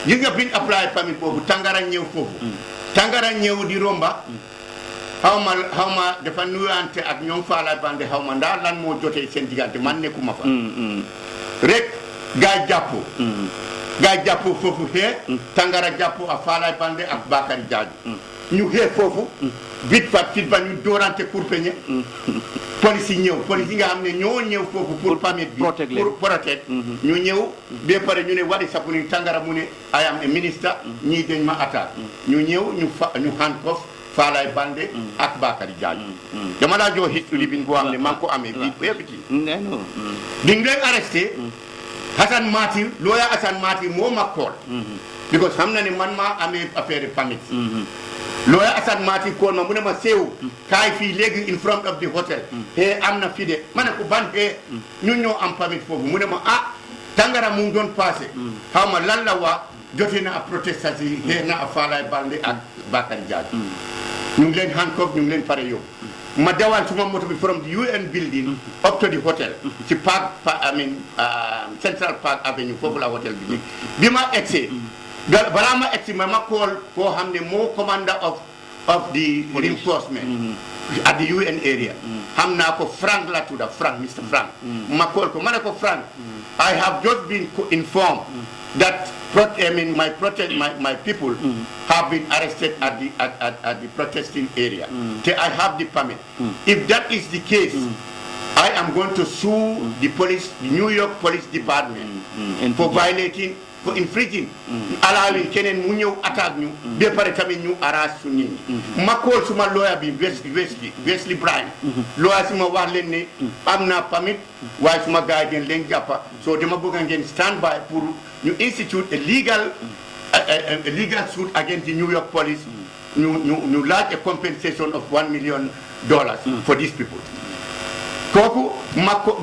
gis nga biñ apply permit boobu tangara ñëw foofu tangara ñëw di romba xawma dafa nuyante ak ñoom Fala Bande xawma ndax lan moo jotee seen diggante man nekkuma fa rek gaa jàpp foofu xee tangara jàpp ak Fala Bande ak Bakari Jaaju ñu xee foofu bit ba ñu doorante kurpeñe police yi ñëw police yi nga xam ne ñoo ñëw foofu pour permit bi pour protect ñu ñëw ba pare ñu ne wadi sapuni tangara mu ne I am a minister ñii dañ ma attaque ñu ñëw ñu handcuff Falay Bande ak Bakari Jaaju dama laa jox history bi boo xam ne maa ngi ko amee bi yëppiti di nga leen arrêté Hassan Martin lawyer Hassan Martin moo ma call because xam na ne man maa amee affaire permit lawyer Hassan Martin call ma mu ne ma Saihou kaay fii léegi in front of the hotel am na fii de ma ne ko ban ñun ñoo am permit foofu mu ne ma tangara mu ngi doon passé xaw ma lan la waa jotee na a protestation yi na a Falay Bande ak Bakari Jaaju ñu ngi leen handcuff ñu ngi leen pare yóbbu ma dawal suma moto bi from the UN building up to the hotel ci Central Park Avenue foofu la hotel bi ma egsee balaa ma egsi ma call koo xam ne moo commander of the reinforcement at the UN area xam naa ko Frank la tudda Mr. Frank ma call ko ma ne ko Frank I have just been informed that my people have been arrested at the protesting area. I have the permit. If that is the case, I am going to sue the New York Police Department for infringing, allowing keneen mu ñëw attaque ñu ba pare tamit ñu arrest su nit ñi ma call suma lawyer bi Wesley Bryan lawyer si ma wax leen ne am naa permit waaye suma gars yi leen jàppa so dama bëgg ngeen stand by pour ñu institute a legal suit against the New York Police ñu laaj a compensation of $1 million for these people kooku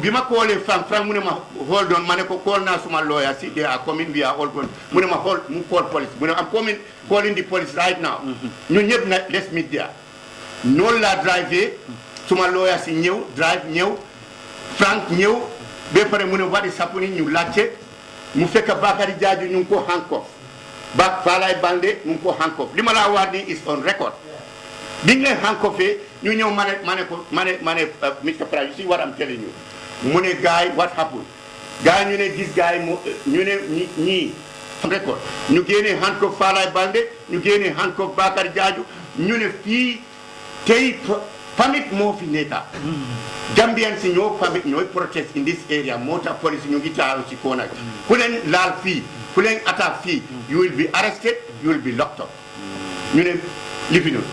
bi ma koolee Frank mu ne ma hold on ma ne ko call naa suma lawyer si they are coming we are all going mu ne ma mu call police mu ne I'm calling the police right now ñun ñëpp na let's meet there noonu laa drive suma lawyer si drive ñëw Frank ñëw ba pare mu ne what is happening ñu laajte mu fekk Bakari Jaaju ñu ngi ko handcuff Falay Bande ñu ngi ko handcuff li ma laa wax ni is on record bi nga handcuffé ñu ñëw ma ne Mr. Price you see what I'm telling you mu ne guy what happened guy ñu ne this guy ñu ne ñii record ñu génnee handcuff Falay Bande ñu génnee handcuff Bakari Jaaju ñu ne fii tey permit moo fi nekka Gambian si ñoo permit ñooy protest in this area moo tax police ñu ngi taxaw ci kona ku leen laal fii ku leen attaque fii you will be arrested you will be locked up ñu ne lifi noonu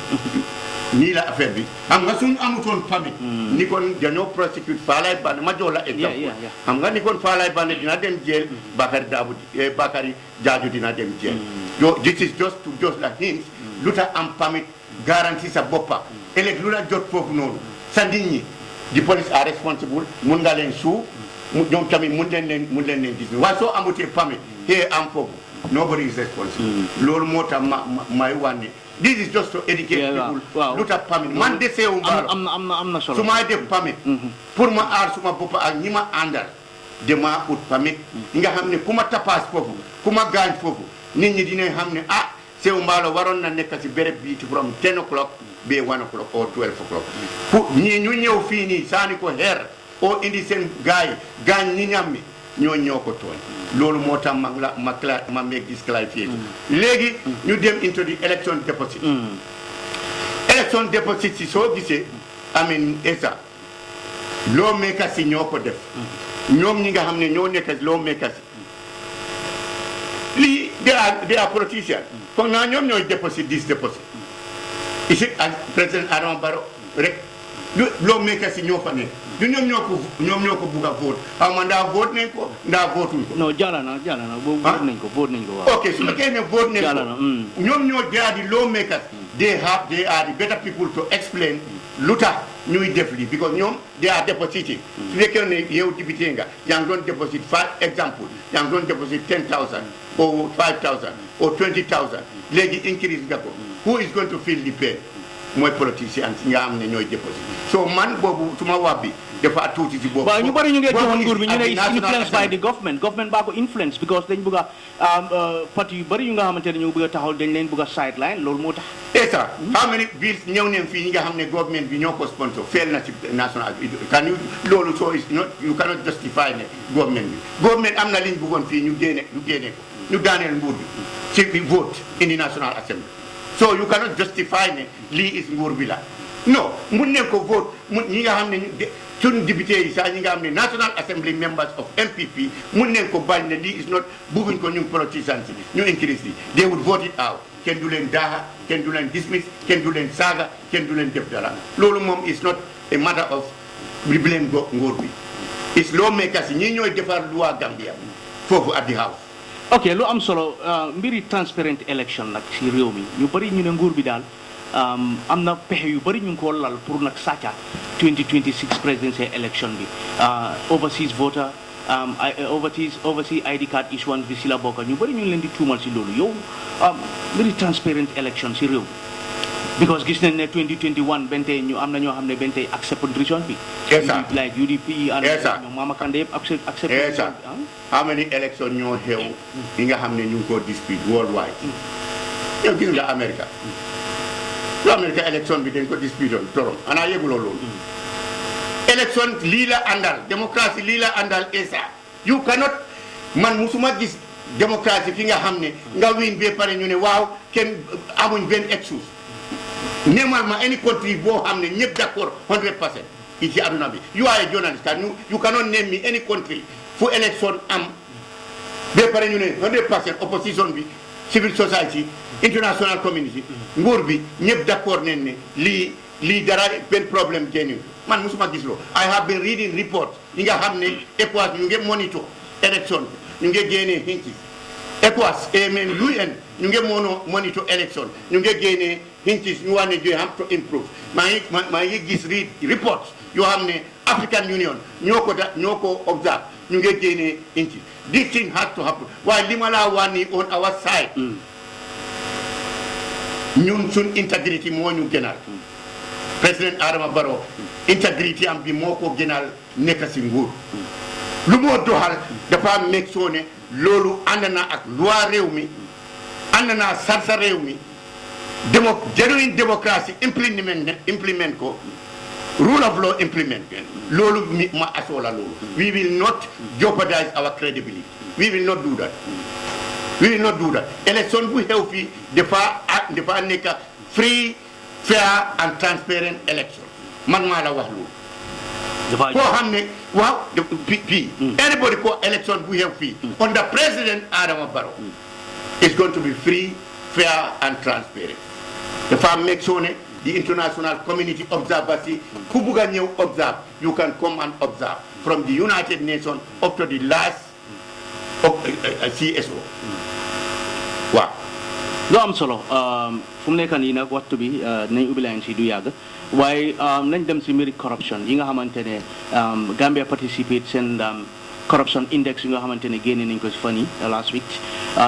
nii la affaire bi xam nga suñ amutoon permit ni kon dañoo prosecute Falaye Baldé ma jox la exemple xam nga ni kon Falaye Baldé dina dem jeel Bakary Jaaju dina dem jeel yo this is just la hint lu tax am permit garantie sa boppa ëllëg lu la jot foofu noonu sa nit ñi di police are responsible mun nga leen suu ñoom tamit mun leen gis waaye soo amutee permit am foofu nobody is responsible loolu moo tax may wànne this is just to educate people lu tax permit man de Saihou Mballow am na solo su may def permit pour ma aar suma boppa ak ñi ma àndal dama ut permit nga xam ne ku ma tapaas foofu ku ma gaañ foofu nit ñi dinañ xam ne Saihou Mballow waroon na nekk si béréb bii from 10 o'clock ba 1 o'clock or 12 o'clock pour ñii ñu ñëw fii nii saani ko xeer oo indi seen gaay gaañ ñi ñam mi ñoo ko tooñ loolu moo tax ma make this clarification léegi ñu dem into the election deposit election deposit si soo gisee esa loo makers si ñoo ko def ñoom ñi nga xam ne ñoo nekk loo makers si lii they are politicians foog naa ñoom ñooy deposit isi ak président Adama Barrow rek loo makers si ñoo fa nekk du ñoom ñoo ko bugg a vote xaw ma ndaa vote nañ ko ndaa votuñ ko non jàlla na boobu vote nañ ko waaw ok su fekkee ne vote nañ ko ñoom ñoo jaadi lawmakers they are the better people to explain lu tax ñuy def lii because ñoom they are depositing su fekkee ne yow député nga yaa ngi doon deposit exemple yaa ngi doon deposit 10,000 or 5,000 or 20,000 léegi increase nga ko who is going to feel the pain mooy politicien si nga xam ne ñooy deposit so man boobu suma wax bi dafa tuuti si boobu waaw ñu bëri ñu ngi joxoon nguur bi ñu ne influence by the government baa ko influence because dañ bëgg a parti yu bëri yu nga xamante ne ñu bëgg a taxaw dañ leen bëgg a sideline loolu moo tax esa how many bills ñëw neen fii ñi nga xam ne government bi ñoo ko sponsor fail na si national can you loolu so is not you cannot justify ne government am na liñ bëggoon fii ñu génne ko ñu daaneel nguur bi ci vote in the National Assembly so you cannot justify ne lii is nguur bi la non mun ne ko vote ñi nga xam ne suñu député yi sax ñi nga xam ne National Assembly members of MPP mun ne ko bañ ne lii is not bugguñ ko ñu politicians ñu increase li they would vote it out kenn du leen daaxa kenn du leen dismiss kenn du leen saaga kenn du leen def dara loolu moom is not a matter of blame nguur bi is lawmakers yi ñii ñooy defar loi Gambia foofu at the house ok lu am solo mbiri transparent election nag si réew mi ñu bëri ñu ne nguur bi daal am na pexe yu bëri ñu ngi ko lal pour nag sàcca 2026 presidential election bi overseas voter overseas ID card issuance bi si la bokk ñu bëri ñu ngi leen di tuumal si loolu yow mbiri transparent election si réew mi because gis nañ ne 2021 benn tey ñu am na ñoo xam ne benn tey accept région bi like UDP and ñoom Mama Kandeh yëpp accept région bi how many election ñoo xew yi nga xam ne ñu ngi ko dispute worldwide yow gis nga America election bi dañ ko dispute on torom ana yëguloo loolu election lii la àndal démocratie lii la àndal esa you cannot man musuma gis démocratie fi nga xam ne nga win ba pare ñu ne waaw kenn amuñ benn excuse nemal ma any country boo xam ne ñëpp d'accord 100% yi ci aduna bi you are a journalist you cannot name me any country fu election am ba pare ñu ne 100% opposition bi civil society international community nguur bi ñëpp d'accord nañ ne lii dara benn problème génn man musuma gis loo I have been reading report yi nga xam ne ECOWAS ñu ngi monitor election bi ñu ngi génnee hints ECOWAS même UN ñu ngi monitor election ñu ngi génnee hints ñu wax ne you have to improve maa ngi gis report yoo xam ne African Union ñoo ko observe ñu ngi génnee hints this thing has to happen waaye li ma laa wax ni on our side ñun suñ integrity moo ñu gënal président Adama Barrow integrity am bi moo ko gënal nekk si nguur lu moo doxal dafa nekk soo ne loolu ànd na ak loi réew mi ànd naa sarsa réew mi genuine démocratie implement ko rule of law implement loolu ma asoola loolu we will not jeopardize our credibility we will not do that election bu xew fii dafa nekk free fair and transparent election man maa la wax loolu koo xam ne waaw anybody ko election bu xew fii under President Adama Barrow is going to be free fair and transparent dafa make sure ne the international community observers ku buga ñew observe you can come and observe from the United Nations up to the last CSO waaw lo am solo fu mu nekk nii nag waxtu bi nañ ubbi leen si du yàgg waaye nañ dem si mbiri corruption yi nga xamante ne Gambia participate seen corruption index yi nga xamante ne génne nañ ko si fan yi last week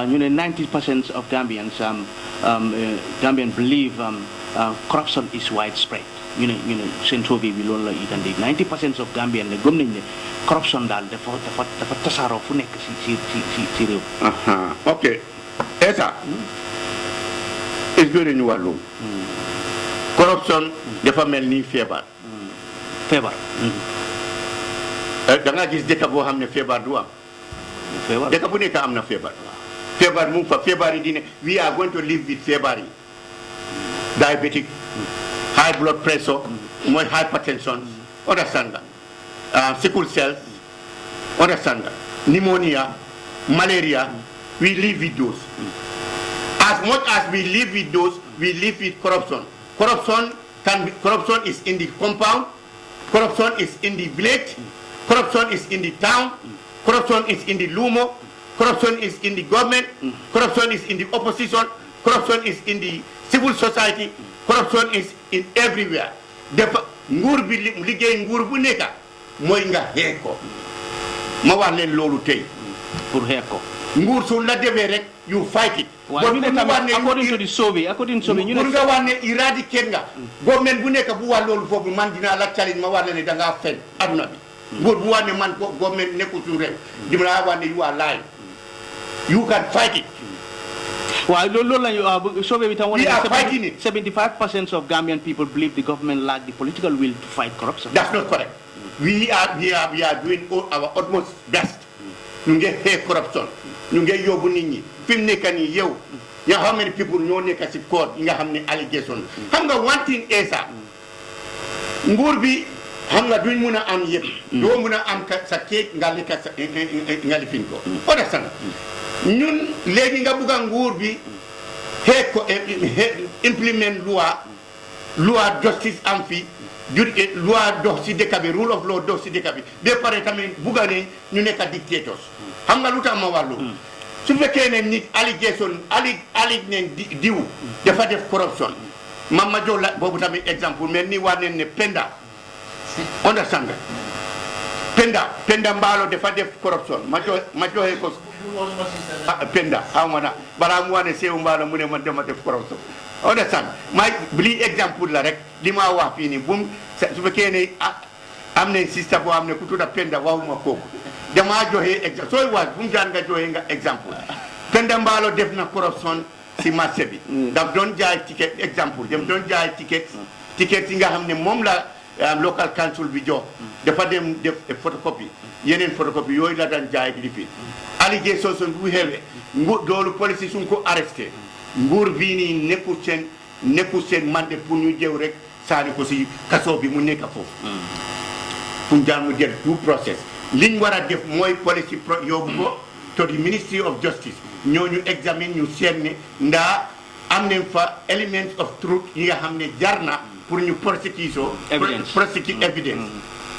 ñu ne 90% of Gambians Gambian believe corruption is widespread ñu ne seen survey bi loolu la itam di 90% of Gambian ne gëm nañ ne corruption daal dafa tasaaroo fu nekk si réew. ok esa expliqué ñu wàllu corruption dafa mel ni feebar da nga gis dëkk boo xam ne feebar du am dëkk bu nekk am na feebar mu fa feebar yi dine we are going to live with feebar yi diabetic high blood pressure mooy hypertension understand nga sickle cell understand nga pneumonia malaria we live with those as much as we live with those we live with corruption corruption is in the compound corruption is in the village corruption is in the town corruption is in the lumo corruption is in the government corruption is in the opposition corruption is in the civil society corruption is in everywhere dafa nguur bi liggéey nguur bu nekk mooy nga xeex ko ma wax leen loolu tey pour xeex ko nguur su la defee rek you fight it according to the survey ñu ne nga wax ne eradicate nga government bu nekk bu wax loolu foofu man dinaa la challenge ma wax ne da ngaa fen aduna bi nguur bu wax ne man government nekkul su réew dima la wax ne you are lying you can fight it waaw loolu lañu survey bi tam wane 75% of Gambian people believe the government lack the political will to fight corruption. That's not correct. We are doing our utmost best ñu ngi xeex corruption ñu ngi yóbbu nit ñi fi mu nekk nii yow yaa how many people ñoo nekk si court yi nga xam ne allégation xam nga one thing esa nguur bi xam nga duñ mun a am yëpp doo mun a am sa kéeg nga lekk sa nga lifin ko understand ñun léegi nga bugg a nguur bi xeex ko implement loi justice am fi loi dox si dëkk bi rule of law dox si dëkk bi ba pare tamit bugg a ne ñu nekk dictators xam nga lu tax ma wàllu su fekkee ne nit allégation ne diw dafa def corruption ma jox la boobu tamit exemple mais ni waa ne Penda understand nga Penda Mballow dafa def corruption ma joxe ko Penda xaw ma na balaa mu wane Saihou Mballow mu ne man dama def corruption understand lii exemple la rek li ma wax fii nii bu su fekkee ne am nañ système boo xam ne ku tudda Penda waxuma kooku damaa joxe exemple sooy wax bu mu jaan nga joxe nga exemple Penda Mballow def na corruption si marché bi daf doon jaay ticket exemple dem doon jaay ticket yi nga xam ne moom la local council bi jox dafa dem def photocopie yeneen photocopie yooyu la daan jaay li fi allégation bu xewee doolu police suñ ko arrêté nguur bii nii nekkul seen mandé pour ñu jëw rek saani ko si kaso bi mu nekk foofu fu mu jaan mu jël tout process liñ war a def mooy police yóbbu ko to the Ministry of Justice ñooñu examine ñu seet ne ndaa am nañ fa elements of truth yi nga xam ne jar na pour ñu prosecute evidence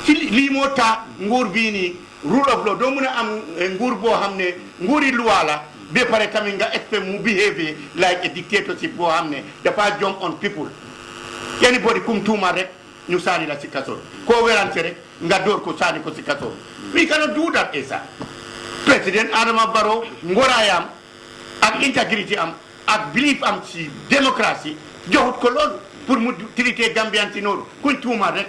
ci lii moo tax nguur bii nii rule of law doo mën a am nguur boo xam ne nguuri loi la ba pare tamit nga expect mu behave like a dictatorship boo xam ne dafa jump on people anybody kum tuuma rek ñu saani la si kaso koo werante rek nga door ko saani ko si kaso we cannot do that esa président Adama Barrow ngoraayam ak integrity am ak belief am si démocratie joxut ko loolu pour mu traité Gambian si noonu kuñ tuuma rek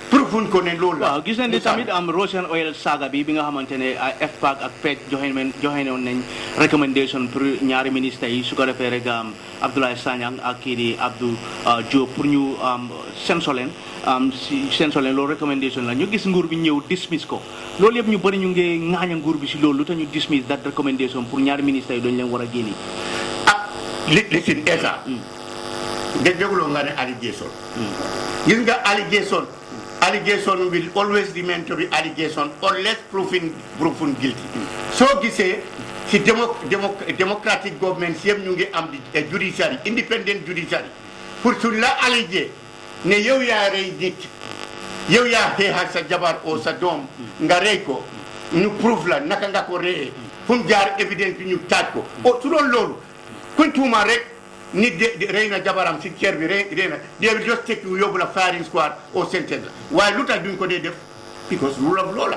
pour fuñ ko ne loolu la waaw gis nañ ni tamit am Russian oil saga bi nga xamante ne FPAC ak PEC joxe nañ recommendation pour ñaari ministres yi su ko defee rek Abdoulaye Sanyang ak kii di Abdou Diop pour ñu senso leen loolu recommendation la ñu gis nguur bi ñëw dismiss ko loolu yëpp ñu bëri ñu ngi ŋaaña nguur bi si loolu lu tax ñu dismiss that recommendation pour ñaari ministres yi dañ leen war a génni listen esa nga dégloo nga ne allégation gis nga allegation will always remain to be allegation unless proven guilty soo gisee si democratic government yëpp ñu ngi am di judiciary independent judiciary pour suñ la allégué ne yow yaa rey nit yow yaa xeexal sa jabar o sa doom nga rey ko ñu prouve la naka nga ko reyee fu mu jaar évidence bi ñu taaj ko o su doon loolu kuñ tuuma rek nit de rey na jabaram si kër bi rey na they will just take you yóbbu la firing squad au sentence la waaye lu tax duñ ko dee def because rule of law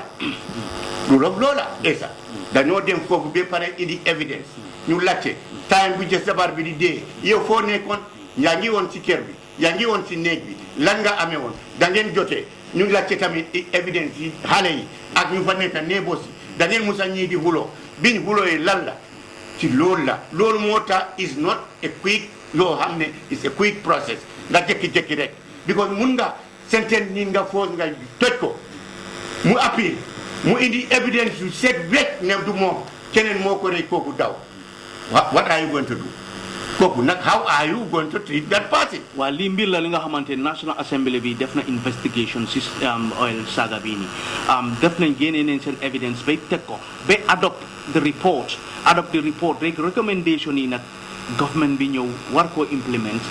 la esa dañoo dem foofu ba pare indi evidence ñu laajte time bu jës jabar bi di dee yow foo nekkoon yaa ngi woon si kër bi yaa ngi woon si néeg bi lan nga amee woon da ngeen jotee ñu laajte tamit evidence yi xale yi ak ñu fa nekk néebo si da ngeen musa ñii di xuloo biñ xuloo yi lan la ci loolu la loolu moo tax is not a quick loo xam ne is a quick process nga jékki-jékki rek because mun nga sentence ni nga foos nga toj ko mu appel mu indi evidence yu set wecc ne du moom keneen moo ko rey kooku daw what are you going to do kooku nag how are you going to treat that person waa lii mbir la li nga xamante National Assembly bi def na investigation si oil saga bii nii def nañ génnee nañ seen evidence bay teg ko ba adopt the report rek recommendation yi nag government bi ñëw war koo implement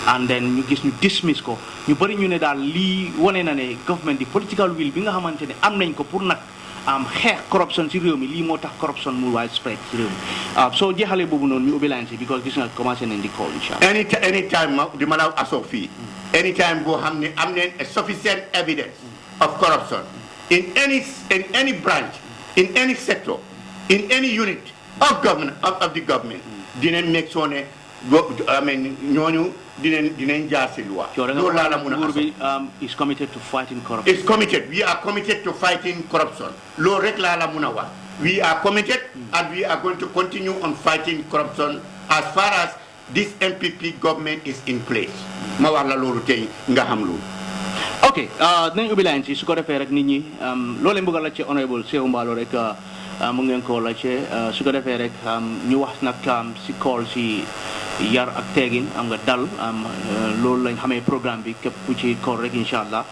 and then ñu gis ñu dismiss ko ñu bëri ñu ne daal lii wane na ne government di political will bi nga xamante ne am nañ ko pour nag xeex corruption ci réew mi lii moo tax corruption mu widespread ci réew mi soo jeexalee boobu noonu ñu ubbi line si because gis nga commencé nañ di call incha allah anytime di ma la asoo fii anytime boo xam ne am nañ sufficient evidence of corruption in any branch in any sector in any unit of government of the government dinañ make sure ne ñooñu dinañ jaar si loi loolu laa la mun a bi is committed to fighting corruption. It's committed. We are committed to fighting corruption. Loolu rek laa la mun a wax. We are committed and we are going to continue on fighting corruption as far as this MPP government is in place. Ma wax la loolu tey nga xam loolu. ok dinañ ubbi line si su ko defee rek nit ñi loolu bëgg la ci honorable Saihou Mballow rek mu ngeen ko la ci su ko defee rek ñu wax nag si call si yar ak teegin am nga dal loolu lañ xamee programme bi képp ku ci call rek incha allah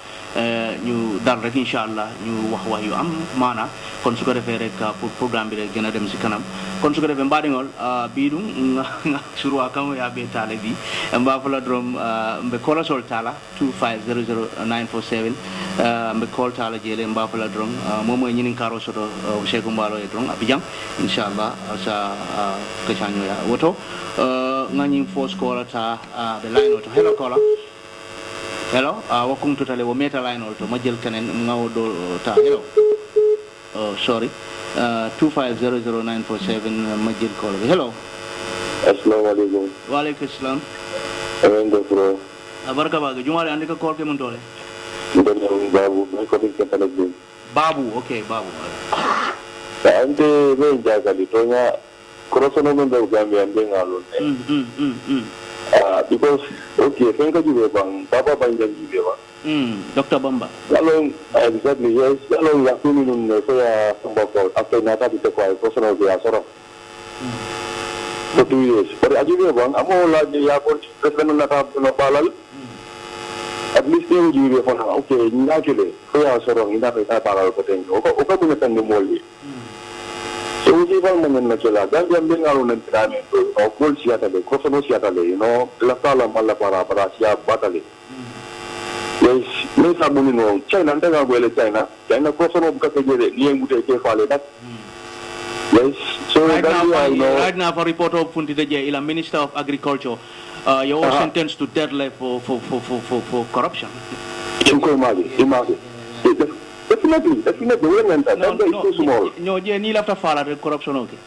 ñu dal rek incha allah ñu wax yu am maana kon su ko defee rek pour programme bi rek gën a dem si kanam kon su ko defee mbaɗigol ɓiɗum nga surwa kam ya ɓe taale bi mbafala drom mbe kola sol tala 2500947 mbe kol tala jeele mbafala drom momo e ñinin karo soto Saihou Mballow e drom abidjan inchallah sa kacañoya woto ngañin fos kola ta ɓe line oto hello kola hello wakkum totale wo meta line oto majjel kanen ngawo ɗo ta hello sorry 2500947 majjel kola hello assalamu alaikum wa alaikum assalam amen do pro barka baga jumare andi ka kol ke mun dole babu ko ke tala bi babu okay babu ante be jagali to nya korosono men do gambe ande ngalo because okay fenka jibe bang baba banja jibe ba Dr. Bamba along exactly yes along ya kumi nun so ya sambako after nata bite ko ay korosono be asoro for 2 years but ajibe bang amo la ya ko president nata no balal at least they would be for now okay nyakile so ya asoro ina be ta balal ko ten o ko mun tan mo molli so we even when na chela dan jam bin alo nan trame o kol siata le ko sono siata le you know la sala mala para sia batale yes me sabuni no China ndanga gwele China ko sono buka ke jere liengute ke fale dat yes so right now for report of Funti Deje ila Minister of Agriculture you were sentenced to death life for corruption imagine definitely when that is too small no je ni lafta fala corruption okay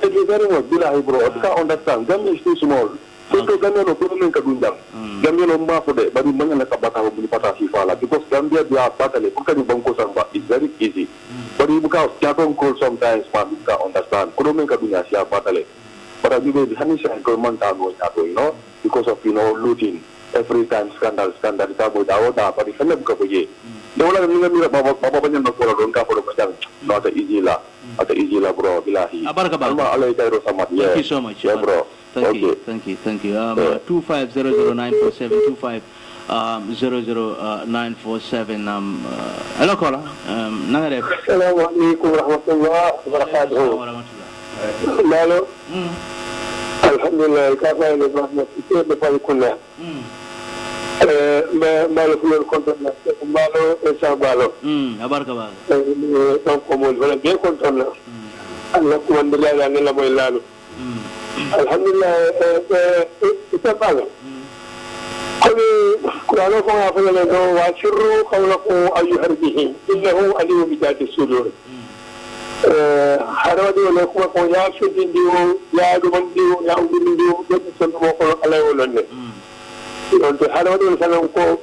thank you very much bilahi bro I can't understand Gambia is too small so Gambia no problem ka dundang Gambia no mba fode bari mangana ka bata bu pata si fala because Gambia dia batale ko kadi banko samba is very easy but you because can call sometimes man you can understand problem ka dunya si batale but I believe hanisha government you know because of looting every time scandal ta bo da but if nem ka boje dola ni mira baba banyak nak orang don ka poro macam no ada easy lah bro bilahi baraka Allah alai kairo sama thank you so much yeah bro thank you 2500947 2500947 hello kola nanga def assalamualaikum warahmatullahi wabarakatuh warahmatullahi Mballow alhamdulillah ka fa le ba na ci be fa ko na Mballow fu leen kontaan na Mballow et sa Mballow abarka ba donc mo wala bien kontaan na Allah ko wonde la ne la moy lalu alhamdulillah ita Mballow قل لكم أفضل واشروا قولكم أيها الرجال إنه عليم بذات الصدور حرودي ولكم أقول يا شدين ديو يا دومن ديو يا أودين ديو جد سنتم أقول الله ولنه donc حرودي ولكم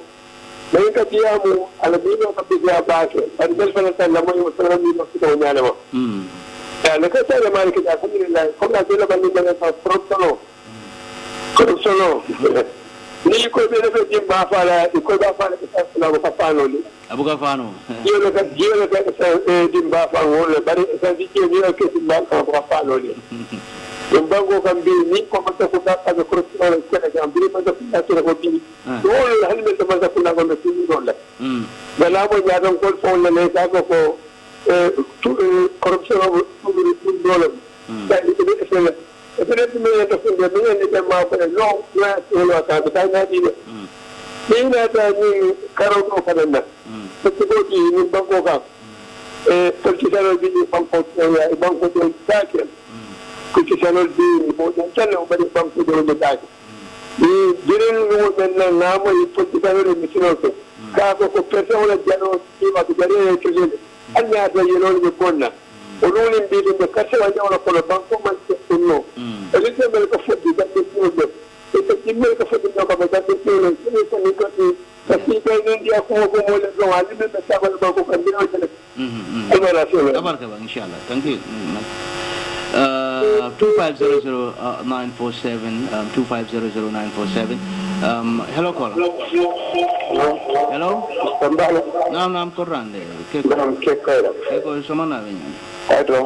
من كتيامو على دينه كبير باكر أرجل فلسطين لما يوصلون من مكة ونعلمه يعني كتير ما لك الحمد لله كم نزل من من فرصلو فرصلو ni ko be be jimba fala ko ba fala ko ko fano ni abuga fano yelo ka jimba fa wala bari sa di ke ni ko jimba ko fano ni bango kam bi ni ko ma ko ka ka ko ko ko ka bi ma ko ka ko bi wala hal me ko ma ko na ko me ni don la bala mo ya don ko fo le ne ka ko corruption ko dole da ni ko be peut-être mais il y a des gens qui ont fait non non non ça peut être dit mais il y a des carottes au Canada parce que qui nous banco quand pour qui ça le dit banco et banco de sac que ça le dit bon ça le on va banco de sac et dire nous maintenant là moi il faut que ça le mission que quand ko personne la diano qui va te dire que je anya da yelo ni konna olulin bi de kasse wa jawla ko banco man ko no elise mel ko foddi gadde ko do e ci mel ko foddi ko ba gadde ko no ko ni ko ni ci ko ni dia ko mo le do ali be sabal ba ko kan dino tele abarka ba inshallah thank you 2500947 2500947 hello caller hello nam korrande ke ko somana venya ayto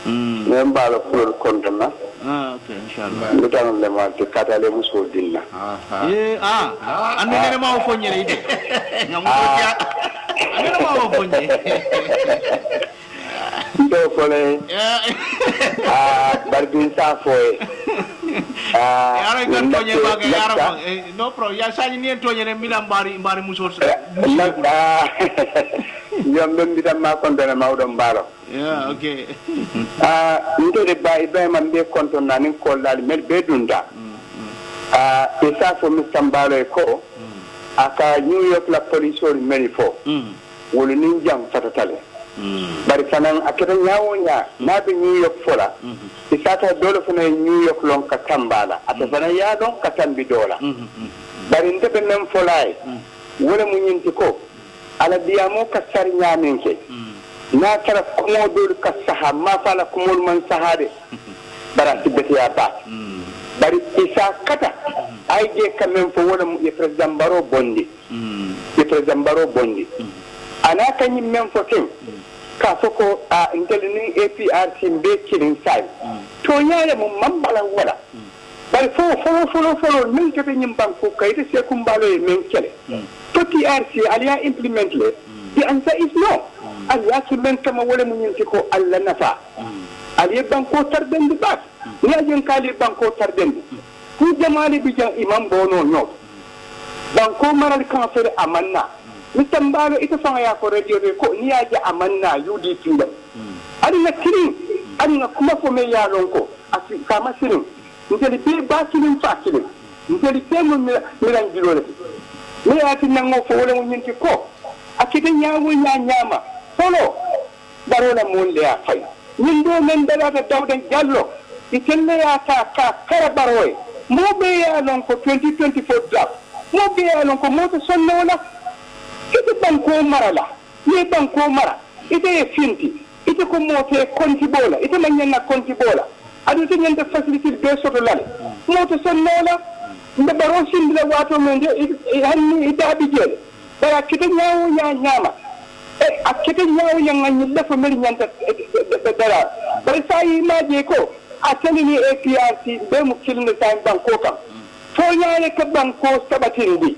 Mballow fu kontaan na okay inshallah lu tan le ma te katale muso dinna andi ngene ma fo nyere ide ngamu ko ya andi ma fo nyere do ko le barbin sa foye yaro kan to nyere ba ga yaro no pro ya saji ni to nyere milam bari muso yam ben bi tam ma kontaan ma do Mballow yeah okay ndode ba Ibrahima mbe konton na nin ko dal mel be dunda e sa fo Mr. Mballow ko aka New York la police or meri fo woni nin jam fatatale bari sanan akata nyawo nya na be New York fola e sa ta dole fo na New York lon ka tambala ata fana ya don ka tambi dola bari ndebe men folay wala mu nyinti ko ala diamo ka sar nyamenke na tara kumo dol ka saha ma fala kumol man sahade bara tibeti ya ba bari isa kata ay je kamen fo wala mu president Barrow bondi president Barrow bondi ana kanyi men fo tin ka foko a intelini APRC be kilin sai to nyaare mu mambala wala bari fo min ke be nyim banko kayde se Mballow men kele to TRC aliya implement le the answer is no aliya kimen kama wala mun yin ko Allah nafa aliya banko tarden di bas ya yin kali banko tarden ku jamali bi jan imam bono no banko maral kanfer amanna Mr. Mballow ita fanga ya ko radio ko ni ya ji amanna UDP da adina kirin adina kuma ko me ya lonko asi kama sirin ngeli be ba kirin fa kirin ngeli temu milan jilole me ya tin nango fo wala mun yin ko akide nyawo nyama solo barola monde ya fay ñin do men dala ta tawden jallo ikelle ya ta kara baroy mo be ya non ko 2024 draft mo be ya non ko mo to sonno wala ite banko marala ni banko mara ite e finti ite ko mo te konti bola ite man nyanna konti bola adu te nyande facility be soto lale mo to sonno wala nda baro simbila wato men de hanni ita abijel bara kite nyawo nyama akite nyawo nyanga dafa mel nyanta dara bari sai maje ko atani ni APRC be mu kilne tan banko kam to nyaale ka banko sabatindi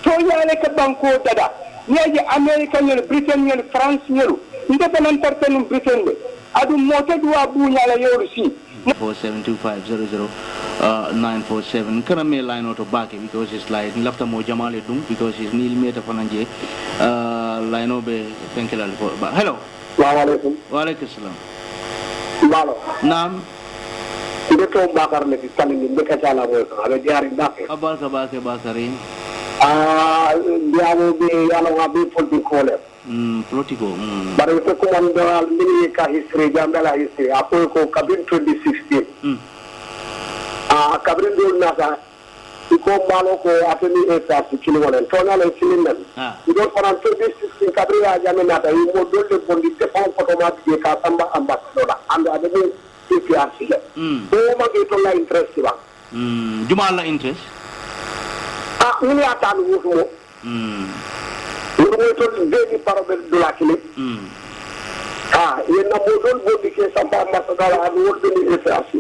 to nyaale ka banko dada nyaje America nyel Britain nyel France nyel ndebe nan tartanum Britain be adu mota duwa bu nyaala yoru si 47250 947 kana me line auto back because it's like lafta mo jamale dum because it's nil meter fananje line obe penkela ba hello Assalamualaikum. Waalaikumsalam. Mballow. Naam. Ndeto Bakar ne ki kalindi mbeka chala bo ala diari ndake. Abarka Bakari. Ndiamo be yalo ngabe political. Political. Bare ko commandal mini ka history jambala history apo ko kabin 2016. Kabrin dul nasa ko Mballow ko ateni esa kilo wala tona le kilinan. Ido faran 2016 kabri ya jame nata mo dolle bondi te pon automatique ka samba ambassador ando ademi PRC le. Bo ma ke to la interest ba. Juma la interest. Ini atan wumo. Wumo to deji parabel dola kili. Yena mo dol bondi ke samba ambassador ando wodni PRC.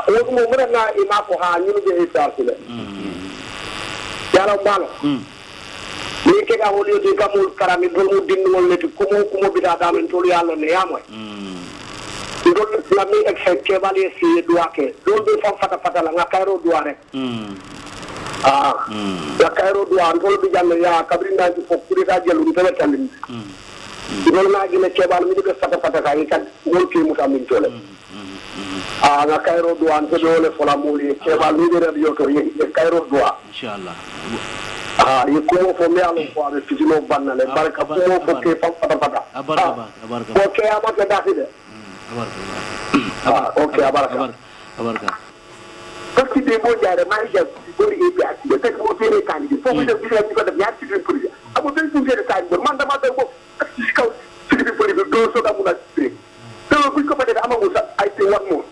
Wumo mura na ina ko ha nyinu je PRC le. Yalo Mballow. Ni ke ga woli de gamul karami dol mu din wol leti kumo bida damen tolu yalla ne yamoy dol la mi ek ke bali si duake dol be fam fata la nga kayro duare ya kayro duan dol bi jalle ya kabrina ji fo kuri da jelu tele talin dol na gi ne ke bal mi de fata ka kan wol ki mu tamin tole nga kayro duan to dole fola muli ke bal mi de radio to ye kayro dua inshallah yikumo fo me alo ko ave fitino bannale barka ko fo ke fam fata abarka ko ke amata dati de okay abarka parce que de mo jaare ma ja ko ri bi ak de tek mo fere kan di fo mo def bi ko def ñaar ci pour amu ben ci fere kan bo man dama ko ci kaw ci bi pour do so da mu na ci te bu ko fa de amagu sa ay te wax mo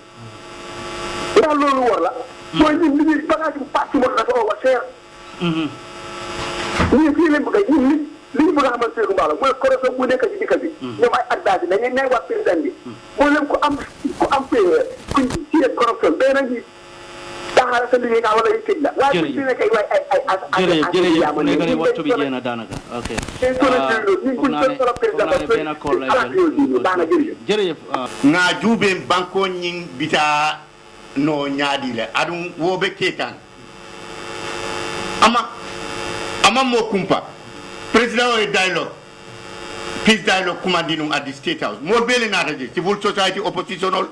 da lolu war la moy ni bagage parti mo da ko wa cher ni fi leen bëgg li bëgg xamal Seydou Mballow mooy correction bu nekk ci dikk bi ñoom ay addaasi dañuy ne wax président bi moo leen ku am kuñ ci def corruption day nañ daxara sa liggéey nga wala yu tëj la waaye bu ci nekk ay jërëjëf nekk ne waxtu bi jeex na daanaka ok jërëjëf nga juube banko ñing bita no ñaadi le adum wobe ketan ama mo kumpa president o dialogue peace dialogue commanding at the state house mo bele na radio civil society oppositional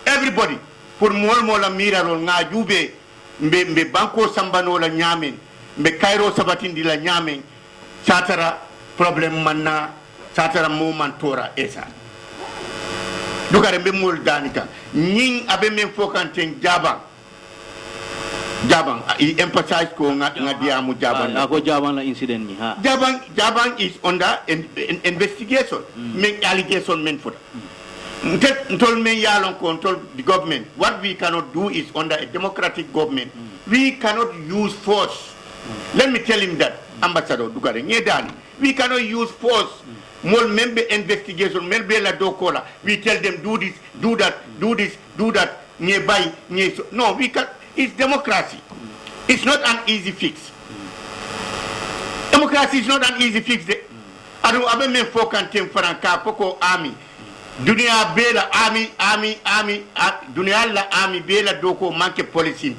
everybody pour mo la mirarol nga jube mbe banko sambano la nyamen mbe kairo sabatindi la nyamen satara problem manna satara mo mantora esa dugare mbe mol danika ñing abe men fokanten Jabang I emphasize ko nga diamu Jabang ako Jabang la incident ni ha Jabang is under investigation men allegation men for ntol men yalon ko ntol the government what we cannot do is under a democratic government we cannot use force let me tell him that ambassador dugare ngedani we cannot use force mol membe investigation melbe la dokola we tell them do this do that do this do that no we can. It's democracy. It's not an easy fix. Democracy is not an easy fix. Adu abe men fokantem franka poko army. Dunia bela army. Dunia la army bela doko manke police.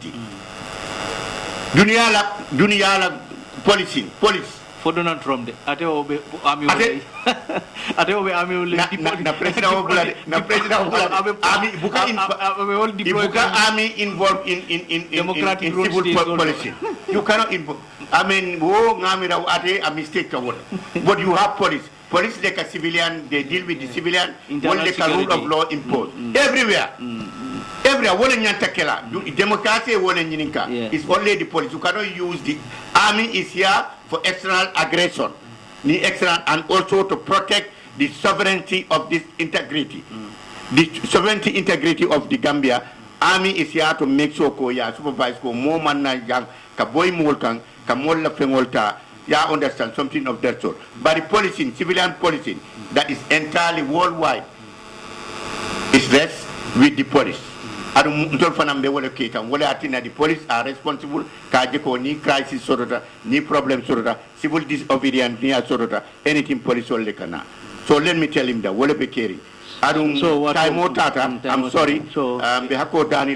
Dunia la police. For Donald Trump de ate obe army ate obe army ule na president obula army buka army involved in democratic civil policy you cannot involve I mean wo ngamira ate a mistake to but you have police like a civilian they deal with the civilian what like a rule of law imposed everywhere wala nyanta kela democracy wala nyininka is only the police you cannot use the army is here for external aggression and also to protect the sovereignty of this integrity the sovereignty integrity of the Gambia. Army is here to make sure ko ya supervise ko mo man na yang ka boy mulkan ka molla fengolta ya understand something of that sort but the policing civilian policing that is entirely worldwide is less with the police. Adum ntol fanam be wala ketam wala atina the police are responsible ka jeko ni crisis sorota ni problem sorota civil disobedience ni sorota anything police will lekana. So let me tell him that wala be caring adum So time o tata I'm sorry So be hakko dani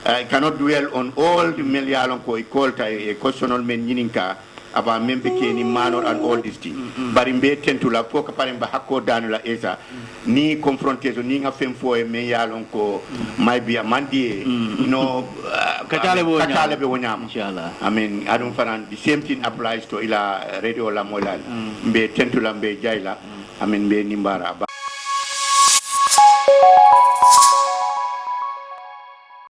I cannot dwell on all the million ko e kolta e questionol men nyininka aba membe keni manor and all these things bari mbe tentula ko ka pare mba hakko dani la esa ni confrontation ni nga fem fo e me yalon ko may bi amandi katale be wonyama inshallah adum fanan the same thing applies to ila radio la molal mbe tentula mbe jayla mbe nimbara